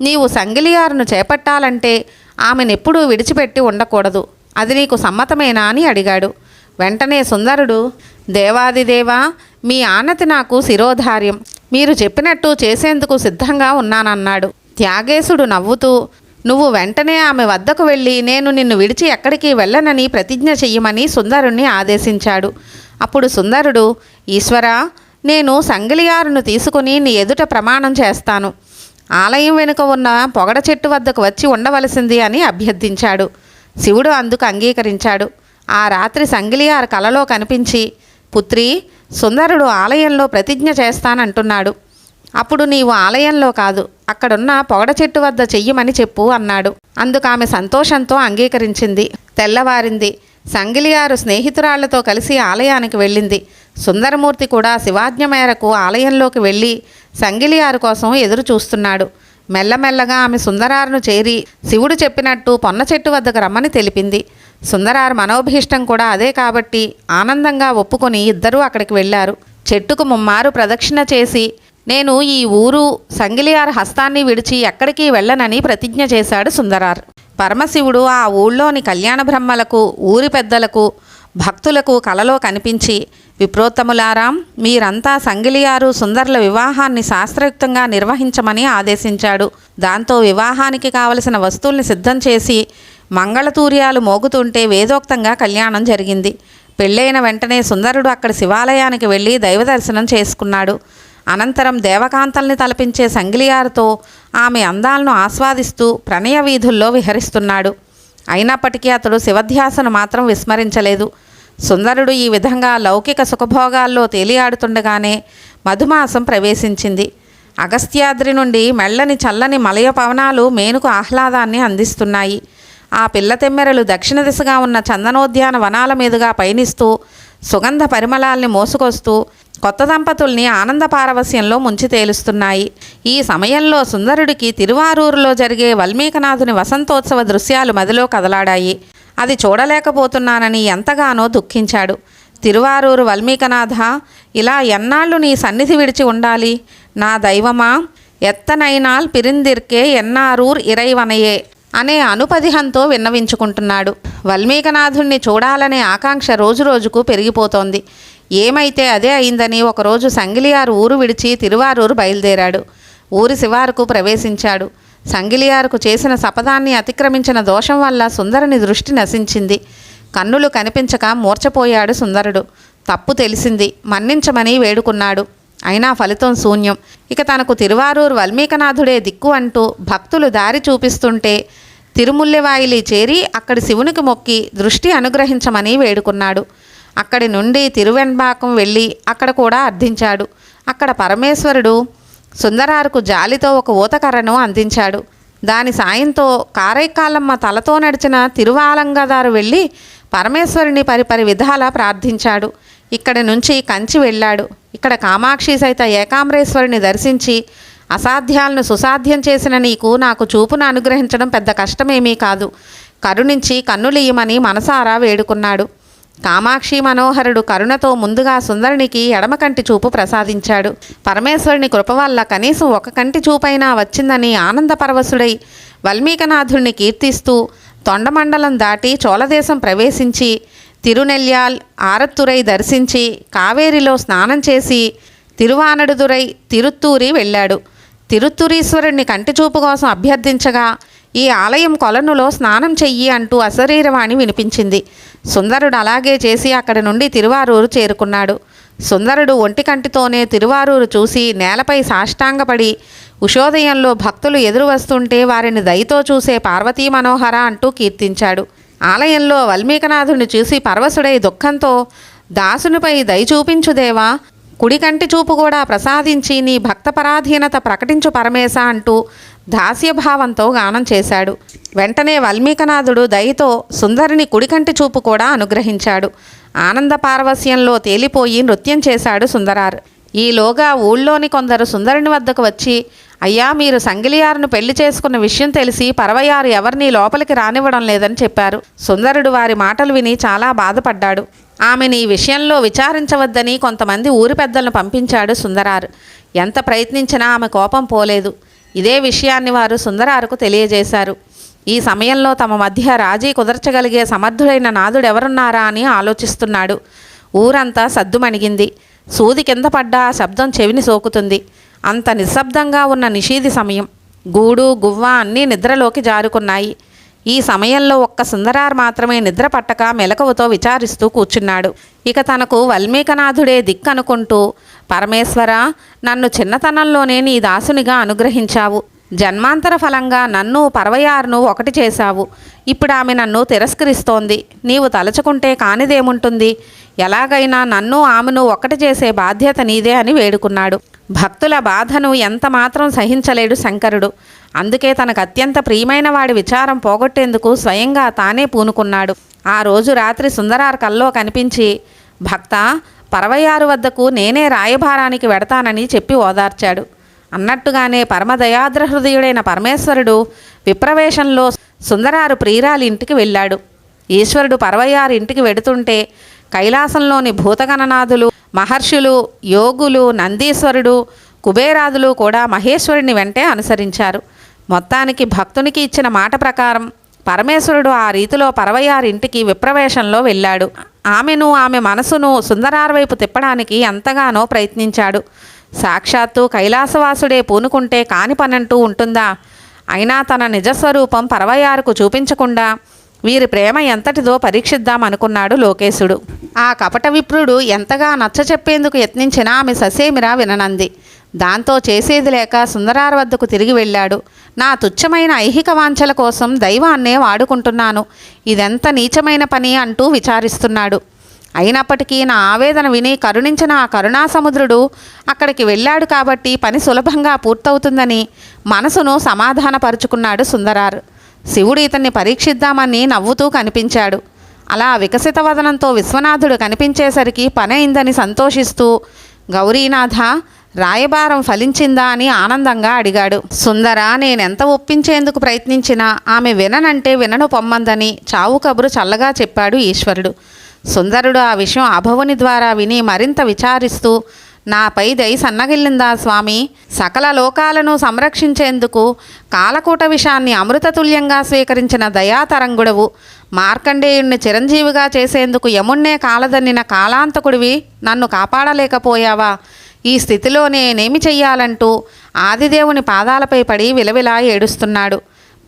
నీవు సంగిలియారును చేపట్టాలంటే ఆమెనెప్పుడూ విడిచిపెట్టి ఉండకూడదు. అది నీకు సమ్మతమేనా అని అడిగాడు. వెంటనే సుందరుడు, దేవాదిదేవా, మీ ఆనతి నాకు శిరోధార్యం. మీరు చెప్పినట్టు చేసేందుకు సిద్ధంగా ఉన్నానన్నాడు. త్యాగేశుడు నవ్వుతూ, నువ్వు వెంటనే ఆమె వద్దకు వెళ్ళి నేను నిన్ను విడిచి ఎక్కడికి వెళ్ళనని ప్రతిజ్ఞ చెయ్యమని సుందరుణ్ణి ఆదేశించాడు. అప్పుడు సుందరుడు, ఈశ్వరా, నేను సంగిలియారును తీసుకుని నీ ఎదుట ప్రమాణం చేస్తాను. ఆలయం వెనుక ఉన్న పొగడ చెట్టు వద్దకు వచ్చి ఉండవలసింది అని అభ్యర్థించాడు. శివుడు అందుకు అంగీకరించాడు. ఆ రాత్రి సంగిలియారు కలలో కనిపించి, పుత్రి, సుందరుడు ఆలయంలో ప్రతిజ్ఞ చేస్తానంటున్నాడు. అప్పుడు నీవు ఆలయంలో కాదు, అక్కడున్న పొగడ చెట్టు వద్ద చెయ్యమని చెప్పు అన్నాడు. అందుకు ఆమె సంతోషంతో అంగీకరించింది. తెల్లవారింది. సంగిలియారు స్నేహితురాళ్లతో కలిసి ఆలయానికి వెళ్ళింది. సుందరమూర్తి కూడా శివాజ్ఞ మేరకు ఆలయంలోకి వెళ్ళి సంగిలియారు కోసం ఎదురు చూస్తున్నాడు. మెల్లమెల్లగా ఆమె సుందరారును చేరి శివుడు చెప్పినట్టు పొన్న చెట్టు వద్దకు రమ్మని తెలిపింది. సుందరారు మనోభీష్టం కూడా అదే కాబట్టి ఆనందంగా ఒప్పుకొని ఇద్దరూ అక్కడికి వెళ్ళారు. చెట్టుకు ముమ్మారు ప్రదక్షిణ చేసి, నేను ఈ ఊరు సంగిలియారు హస్తాన్ని విడిచి ఎక్కడికి వెళ్ళనని ప్రతిజ్ఞ చేశాడు సుందరార్. పరమశివుడు ఆ ఊళ్ళోని కళ్యాణ బ్రహ్మలకు, ఊరి పెద్దలకు, భక్తులకు కలలో కనిపించి, విప్రోత్తములారాం, మీరంతా సంగిలియారు సుందరుల వివాహాన్ని శాస్త్రయుక్తంగా నిర్వహించమని ఆదేశించాడు. దాంతో వివాహానికి కావలసిన వస్తువుల్ని సిద్ధం చేసి మంగళతూర్యాలు మోగుతుంటే వేదోక్తంగా కళ్యాణం జరిగింది. పెళ్ళైన వెంటనే సుందరుడు అక్కడి శివాలయానికి వెళ్ళి దైవదర్శనం చేసుకున్నాడు. అనంతరం దేవకాంతల్ని తలపించే సంగిలియారుతో ఆమె అందాలను ఆస్వాదిస్తూ ప్రణయ వీధుల్లో విహరిస్తున్నాడు. అయినప్పటికీ అతడు శివధ్యాసను మాత్రం విస్మరించలేదు. సుందరుడు ఈ విధంగా లౌకిక సుఖభోగాల్లో తేలియాడుతుండగానే మధుమాసం ప్రవేశించింది. అగస్త్యాద్రి నుండి మెల్లని చల్లని మలయ పవనాలు మేనుకు ఆహ్లాదాన్ని అందిస్తున్నాయి. ఆ పిల్లతెమ్మెరలు దక్షిణ దిశగా ఉన్న చందనోద్యాన వనాల మీదుగా పయనిస్తూ సుగంధ పరిమళాల్ని మోసుకొస్తూ కొత్త దంపతుల్ని ఆనంద పారవస్యంలో ముంచి తేలుస్తున్నాయి. ఈ సమయంలో సుందరుడికి తిరువారూరులో జరిగే వల్మీకనాథుని వసంతోత్సవ దృశ్యాలు మదిలో కదలాడాయి. అది చూడలేకపోతున్నానని ఎంతగానో దుఃఖించాడు. తిరువారూరు వల్మీకనాథ, ఇలా ఎన్నాళ్ళు నీ సన్నిధి విడిచి ఉండాలి? నా దైవమా, ఎత్తనైనాల్ పిరిందిర్కే ఎన్నారూర్ ఇరైవనయే అనే అనుపదిహంతో విన్నవించుకుంటున్నాడు. వాల్మీకనాథుణ్ణి చూడాలనే ఆకాంక్ష రోజురోజుకు పెరిగిపోతోంది. ఏమైతే అదే అయిందని ఒకరోజు సంగిలియారు ఊరు విడిచి తిరువారూరు బయలుదేరాడు. ఊరి శివారుకు ప్రవేశించాడు. సంగిలియారుకు చేసిన శపథాన్ని అతిక్రమించిన దోషం వల్ల సుందరుని దృష్టి నశించింది. కన్నులు కనిపించక మూర్ఛపోయాడు సుందరుడు. తప్పు తెలిసింది, మన్నించమని వేడుకున్నాడు. అయినా ఫలితం శూన్యం. ఇక తనకు తిరువారూరు వాల్మీకనాథుడే దిక్కు అంటూ భక్తులు దారి చూపిస్తుంటే తిరుముల్లెవాయిలి చేరి అక్కడి శివునికి మొక్కి దృష్టి అనుగ్రహించమని వేడుకున్నాడు. అక్కడి నుండి తిరువెన్బాకం వెళ్ళి అక్కడ కూడా అర్థించాడు. అక్కడ పరమేశ్వరుడు సుందరారుకు జాలితో ఒక ఊతకర్రను అందించాడు. దాని సాయంతో కారైకాలమ్మ తలతో నడిచిన తిరువాలంగదారు వెళ్ళి పరమేశ్వరుని పరిపరి విధాలా ప్రార్థించాడు. ఇక్కడి నుంచి కంచి వెళ్ళాడు. ఇక్కడ కామాక్షి సైత ఏకాంబరేశ్వరుని దర్శించి అసాధ్యాలను సుసాధ్యం చేసిన నీకు నాకు చూపును అనుగ్రహించడం పెద్ద కష్టమేమీ కాదు, కరుణించి కన్నులియ్యమని మనసారా వేడుకున్నాడు. కామాక్షి మనోహరుడు కరుణతో ముందుగా సుందరునికి ఎడమ కంటి చూపు ప్రసాదించాడు. పరమేశ్వరుని కృప వల్ల కనీసం ఒక కంటి చూపైనా వచ్చిందని ఆనందపరవశుడై వాల్మీకనాథుణ్ణి కీర్తిస్తూ తొండమండలం దాటి చోళదేశం ప్రవేశించి తిరునెల్యాల్ ఆరత్తురై దర్శించి కావేరిలో స్నానం చేసి తిరువానడుదురై తిరుత్తూరి వెళ్ళాడు. తిరుత్తూరీశ్వరుణ్ణి కంటిచూపు కోసం అభ్యర్థించగా ఈ ఆలయం కొలనులో స్నానం చెయ్యి అంటూ అశరీరవాణి వినిపించింది. సుందరుడు అలాగే చేసి అక్కడి నుండి తిరువారూరు చేరుకున్నాడు. సుందరుడు ఒంటి కంటితోనే తిరువారూరు చూసి నేలపై సాష్టాంగపడి ఉషోదయంలో భక్తులు ఎదురు వస్తుంటే వారిని దయతో చూసే పార్వతీ మనోహర అంటూ కీర్తించాడు. ఆలయంలో వాల్మీకనాథుని చూసి పరవశుడై దుఃఖంతో దాసునిపై దయ చూపించుదేవా, కుడి కంటి చూపు కూడా ప్రసాదించి నీ భక్తపరాధీనత ప్రకటించు పరమేశ అంటూ దాస్యభావంతో గానం చేశాడు. వెంటనే వాల్మీకనాథుడు దయతో సుందరిని కుడికంటి చూపు కూడా అనుగ్రహించాడు. ఆనంద పారవస్యంలో తేలిపోయి నృత్యం చేశాడు సుందరార్. ఈలోగా ఊళ్ళోని కొందరు సుందరుని వద్దకు వచ్చి, అయ్యా, మీరు సంగిలియారును పెళ్లి చేసుకున్న విషయం తెలిసి పరవయారు ఎవరినీ లోపలికి రానివ్వడం లేదని చెప్పారు. సుందరుడు వారి మాటలు విని చాలా బాధపడ్డాడు. ఆమెను ఈ విషయంలో విచారించవద్దని కొంతమంది ఊరి పెద్దలను పంపించాడు సుందరారు. ఎంత ప్రయత్నించినా ఆమె కోపం పోలేదు. ఇదే విషయాన్ని వారు సుందరారుకు తెలియజేశారు. ఈ సమయంలో తమ మధ్య రాజీ కుదర్చగలిగే సమర్థుడైన నాదుడెవరున్నారా అని ఆలోచిస్తున్నాడు. ఊరంతా సద్దుమణిగింది. సూది కింద పడ్డా ఆ శబ్దం చెవిని సోకుతుంది. అంత నిశ్శబ్దంగా ఉన్న నిషీధి సమయం. గూడు గువ్వ అన్నీ నిద్రలోకి జారుకున్నాయి. ఈ సమయంలో ఒక్క సుందరార్ మాత్రమే నిద్ర పట్టక మెలకువతో విచారిస్తూ కూర్చున్నాడు. ఇక తనకు వాల్మీకనాథుడే దిక్కనుకుంటూ, పరమేశ్వర, నన్ను చిన్నతనంలోనే నీ దాసునిగా అనుగ్రహించావు. జన్మాంతర ఫలంగా నన్ను పరవయారును ఒకటి చేశావు. ఇప్పుడు ఆమె నన్ను తిరస్కరిస్తోంది. నీవు తలచుకుంటే కానిదేముంటుంది? ఎలాగైనా నన్ను ఆమెను ఒకటి చేసే బాధ్యత నీదే అని వేడుకున్నాడు. భక్తుల బాధను ఎంత మాత్రం సహించలేడు శంకరుడు. అందుకే తనకు అత్యంత ప్రియమైన వాడి విచారం పోగొట్టేందుకు స్వయంగా తానే పూనుకున్నాడు. ఆ రోజు రాత్రి సుందరార్ కల్లో కనిపించి, భక్త, పరవయారు వద్దకు నేనే రాయభారానికి వెడతానని చెప్పి ఓదార్చాడు. అన్నట్టుగానే పరమదయాద్ర హృదయుడైన పరమేశ్వరుడు విప్రవేశంలో సుందరారు ప్రియురాలి ఇంటికి వెళ్ళాడు. ఈశ్వరుడు పరవయారు ఇంటికి వెడుతుంటే కైలాసంలోని భూతగణనాథులు, మహర్షులు, యోగులు, నందీశ్వరుడు, కుబేరాదులు కూడా మహేశ్వరుని వెంటే అనుసరించారు. మొత్తానికి భక్తునికి ఇచ్చిన మాట ప్రకారం పరమేశ్వరుడు ఆ రీతిలో పరవయారి ఇంటికి విప్రవేశంలో వెళ్ళాడు. ఆమెను, ఆమె మనసును సుందరార్ వైపు తిప్పడానికి ఎంతగానో ప్రయత్నించాడు. సాక్షాత్తు కైలాసవాసుడే పూనుకుంటే కాని పనంటూ ఉంటుందా? అయినా తన నిజస్వరూపం పరవయారుకు చూపించకుండా వీరి ప్రేమ ఎంతటిదో పరీక్షిద్దామనుకున్నాడు లోకేశుడు. ఆ కపట విప్రుడు ఎంతగా నచ్చచెప్పేందుకు యత్నించినా ఆమె ససేమిరా విననంది. దాంతో చేసేది లేక సుందరార్ వద్దకు తిరిగి వెళ్ళాడు. నా తుచ్చమైన ఐహిక వాంఛల కోసం దైవాన్నే వాడుకుంటున్నాను, ఇదెంత నీచమైన పని అంటూ విచారిస్తున్నాడు. అయినప్పటికీ నా ఆవేదన విని కరుణించిన ఆ కరుణాసముద్రుడు అక్కడికి వెళ్ళాడు కాబట్టి పని సులభంగా పూర్తవుతుందని మనసును సమాధానపరుచుకున్నాడు సుందరార్. శివుడు ఇతన్ని పరీక్షిద్దామని నవ్వుతూ కనిపించాడు. అలా వికసిత వదనంతో విశ్వనాథుడు కనిపించేసరికి పని అయిందని సంతోషిస్తూ, గౌరీనాథ, రాయబారం ఫలించిందా అని ఆనందంగా అడిగాడు. సుందర, నేనెంత ఒప్పించేందుకు ప్రయత్నించినా ఆమె విననంటే వినను పొమ్మందని చావు కబురు చల్లగా చెప్పాడు ఈశ్వరుడు. సుందరుడు ఆ విషయం అభవుని ద్వారా విని మరింత విచారిస్తూ, నాపై దయ సన్నగిల్లిందా స్వామి? సకల లోకాలను సంరక్షించేందుకు కాలకూట విషాన్ని అమృతతుల్యంగా స్వీకరించిన దయాతరంగుడవు, మార్కండేయుణ్ణి చిరంజీవిగా చేసేందుకు యముణ్ణే కాలదన్నిన కాలాంతకుడివి నన్ను కాపాడలేకపోయావా? ఈ స్థితిలో నేనేమి చెయ్యాలంటూ ఆదిదేవుని పాదాలపై పడి విలవిలా ఏడుస్తున్నాడు.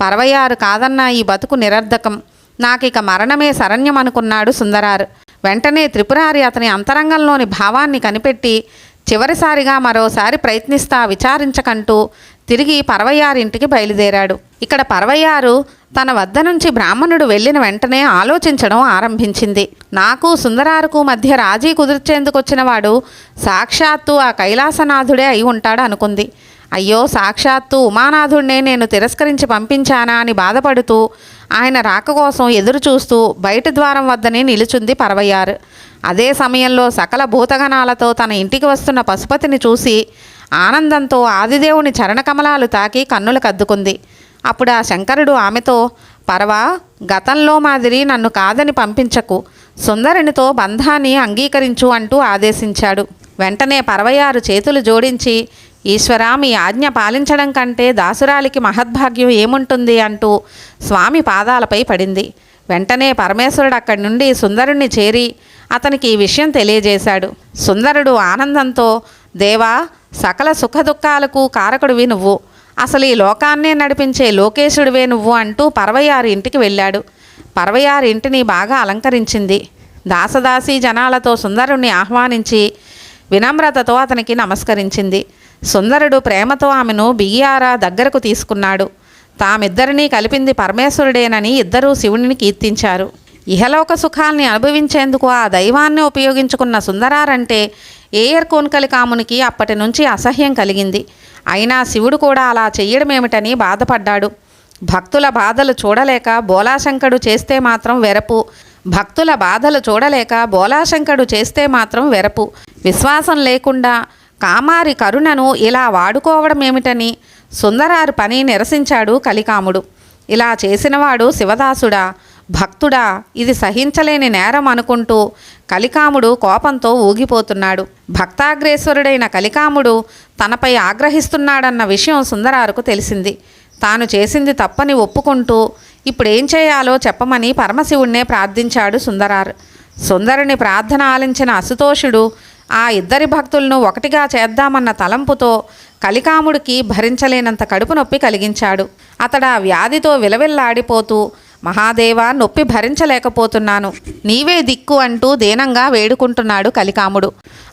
పరవయారు కాదన్నా ఈ బతుకు నిరర్ధకం, నాకిక మరణమే శరణ్యమనుకున్నాడు సుందరారు. వెంటనే త్రిపురారి అతని అంతరంగంలోని భావాన్ని కనిపెట్టి చివరిసారిగా మరోసారి ప్రయత్నిస్తా విచారించకంటూ తిరిగి పరవయ్యారింటికి బయలుదేరాడు. ఇక్కడ పరవయ్యారు తన వద్ద నుంచి బ్రాహ్మణుడు వెళ్ళిన వెంటనే ఆలోచించడం ఆరంభించింది. నాకు సుందరారుకు మధ్య రాజీ కుదిర్చేందుకు వచ్చినవాడు సాక్షాత్తు ఆ కైలాసనాథుడే అయి ఉంటాడు అనుకుంది. అయ్యో, సాక్షాత్తు ఉమానాథుడినే నేను తిరస్కరించి పంపించానా అని బాధపడుతూ ఆయన రాక కోసం ఎదురు చూస్తూ బయట ద్వారం వద్దనే నిలుచుంది పరవయ్యారు. అదే సమయంలో సకల భూతగణాలతో తన ఇంటికి వస్తున్న పశుపతిని చూసి ఆనందంతో ఆదిదేవుని చరణకమలాలు తాకి కన్నులు కద్దుకుంది. అప్పుడు ఆ శంకరుడు ఆమెతో, పరవా, గతంలో మాదిరి నన్ను కాదని పంపించకు, సుందరునితో బంధాన్ని అంగీకరించు అంటూ ఆదేశించాడు. వెంటనే పరవయ్యారు చేతులు జోడించి, ఈశ్వరా, మీ ఆజ్ఞ పాలించడం కంటే దాసురాలికి మహద్భాగ్యం ఏముంటుంది అంటూ స్వామి పాదాలపై పడింది. వెంటనే పరమేశ్వరుడు అక్కడి నుండి సుందరుణ్ణి చేరి అతనికి ఈ విషయం తెలియజేశాడు. సుందరుడు ఆనందంతో, దేవా, సకల సుఖదుఖాలకు కారకుడివి నువ్వు, అసలు ఈ లోకాన్నే నడిపించే లోకేశుడివే నువ్వు అంటూ పరవయ్యారి ఇంటికి వెళ్ళాడు. పరవయ్యారి ఇంటిని బాగా అలంకరించింది. దాసదాసీ జనాలతో సుందరుణ్ణి ఆహ్వానించి వినమ్రతతో అతనికి నమస్కరించింది. సుందరుడు ప్రేమతో ఆమెను బియ్యారా దగ్గరకు తీసుకున్నాడు. తామిద్దరినీ కలిపింది పరమేశ్వరుడేనని ఇద్దరూ శివుడిని కీర్తించారు. ఇహలోక సుఖాల్ని అనుభవించేందుకు ఆ దైవాన్ని ఉపయోగించుకున్న సుందరారంటే ఏయర్కోన్కలి కామునికి అప్పటి నుంచి అసహ్యం కలిగింది. అయినా శివుడు కూడా అలా చెయ్యడమేమిటని బాధపడ్డాడు. భక్తుల బాధలు చూడలేక బోలాశంకరుడు చేస్తే మాత్రం వెరపు, విశ్వాసం లేకుండా కామారి కరుణను ఇలా వాడుకోవడమేమిటని సుందరారు పని నిరసించాడు కలికాముడు. ఇలా చేసినవాడు శివదాసుడా, భక్తుడా, ఇది సహించలేని నేరం అనుకుంటూ కలికాముడు కోపంతో ఊగిపోతున్నాడు. భక్తాగ్రేశ్వరుడైన కలికాముడు తనపై ఆగ్రహిస్తున్నాడన్న విషయం సుందరారుకు తెలిసింది. తాను చేసింది తప్పని ఒప్పుకుంటూ ఇప్పుడేం చేయాలో చెప్పమని పరమశివుణ్ణే ప్రార్థించాడు సుందరారు. సుందరుని ప్రార్థన ఆలించిన అసుతోషుడు ఆ ఇద్దరి భక్తులను ఒకటిగా చేద్దామన్న తలంపుతో కలికాముడికి భరించలేనంత కడుపు నొప్పి కలిగించాడు. అతడు ఆ వ్యాధితో విలవిల్లాడిపోతూ, మహాదేవా, నొప్పి భరించలేకపోతున్నాను, నీవే దిక్కు అంటూ దీనంగా వేడుకుంటున్నాడు కలికాముడు.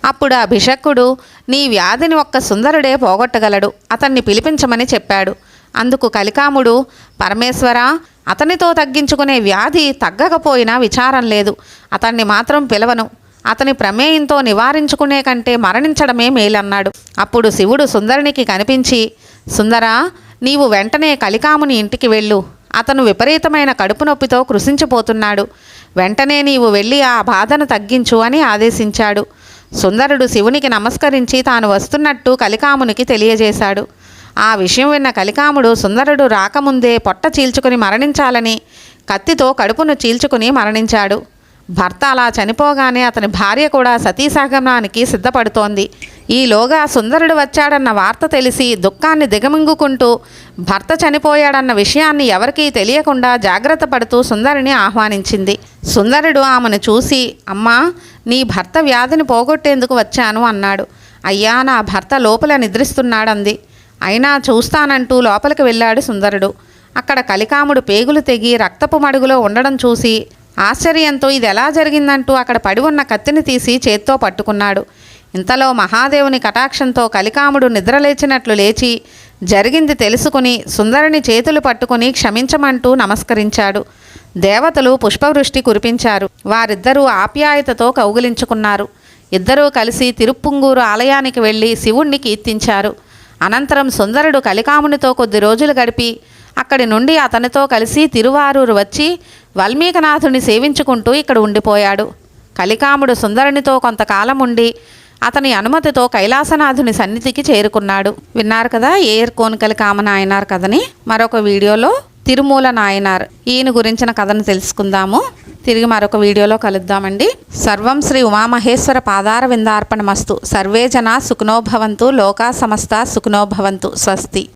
అప్పుడు ఆ భిషక్కుడు, నీ వ్యాధిని ఒక్క సుందరుడే పోగొట్టగలడు, అతన్ని పిలిపించమని చెప్పాడు. అందుకు కలికాముడు, పరమేశ్వరా, అతనితో తగ్గించుకునే వ్యాధి తగ్గకపోయినా విచారం లేదు, అతన్ని మాత్రం పిలవను, అతని ప్రమేయంతో నివారించుకునే కంటే మరణించడమే మేలన్నాడు. అప్పుడు శివుడు సుందరునికి కనిపించి, సుందరా, నీవు వెంటనే కలికాముని ఇంటికి వెళ్ళు, అతను విపరీతమైన కడుపు నొప్పితో కృశించిపోతున్నాడు, వెంటనే నీవు వెళ్ళి ఆ బాధను తగ్గించు అని ఆదేశించాడు. సుందరుడు శివునికి నమస్కరించి తాను వస్తున్నట్టు కలికామునికి తెలియజేశాడు. ఆ విషయం విన్న కలికాముడు సుందరుడు రాకముందే పొట్ట చీల్చుకుని మరణించాలని కత్తితో కడుపును చీల్చుకుని మరణించాడు. భర్త అలా చనిపోగానే అతని భార్య కూడా సతీసహగమనానికి సిద్ధపడుతోంది. ఈలోగా సుందరుడు వచ్చాడన్న వార్త తెలిసి దుఃఖాన్ని దిగమింగుకుంటూ భర్త చనిపోయాడన్న విషయాన్ని ఎవరికీ తెలియకుండా జాగ్రత్త పడుతూ సుందరిని ఆహ్వానించింది. సుందరుడు ఆమెను చూసి, అమ్మా, నీ భర్త వ్యాధిని పోగొట్టేందుకు వచ్చాను అన్నాడు. అయ్యా, నా భర్త లోపల నిద్రిస్తున్నాడంది. అయినా చూస్తానంటూ లోపలికి వెళ్ళాడు సుందరుడు. అక్కడ కలికాముడు పేగులు తెగి రక్తపు మడుగులో ఉండడం చూసి ఆశ్చర్యంతో ఇది ఎలా జరిగిందంటూ అక్కడ పడి ఉన్న కత్తిని తీసి చేత్తో పట్టుకున్నాడు. ఇంతలో మహాదేవుని కటాక్షంతో కలికాముడు నిద్రలేచినట్లు లేచి జరిగింది తెలుసుకుని సుందరుని చేతులు పట్టుకుని క్షమించమంటూ నమస్కరించాడు. దేవతలు పుష్పవృష్టి కురిపించారు. వారిద్దరూ ఆప్యాయతతో కౌగిలించుకున్నారు. ఇద్దరూ కలిసి తిరుప్పుంగూరు ఆలయానికి వెళ్ళి శివుణ్ణి కీర్తించారు. అనంతరం సుందరుడు కలికామునితో కొద్ది రోజులు గడిపి అక్కడి నుండి అతనితో కలిసి తిరువారూరు వచ్చి వాల్మీకనాథుని సేవించుకుంటూ ఇక్కడ ఉండిపోయాడు. కలికాముడు సుందరునితో కొంతకాలం ఉండి అతని అనుమతితో కైలాసనాథుని సన్నిధికి చేరుకున్నాడు. విన్నారు కదా, ఏయర్కోన్కలి కామనాయనార్ కథని. మరొక వీడియోలో తిరుమూల నాయనార్ ఈయన గురించిన కథను తెలుసుకుందాము. తిరిగి మరొక వీడియోలో కలుద్దామండి. సర్వం శ్రీ ఉమామహేశ్వర పాదార విందార్పణమస్తు. సర్వే జనా సుఖినో భవంతు. లోకా సమస్త సుఖినో భవంతు. స్వస్తి.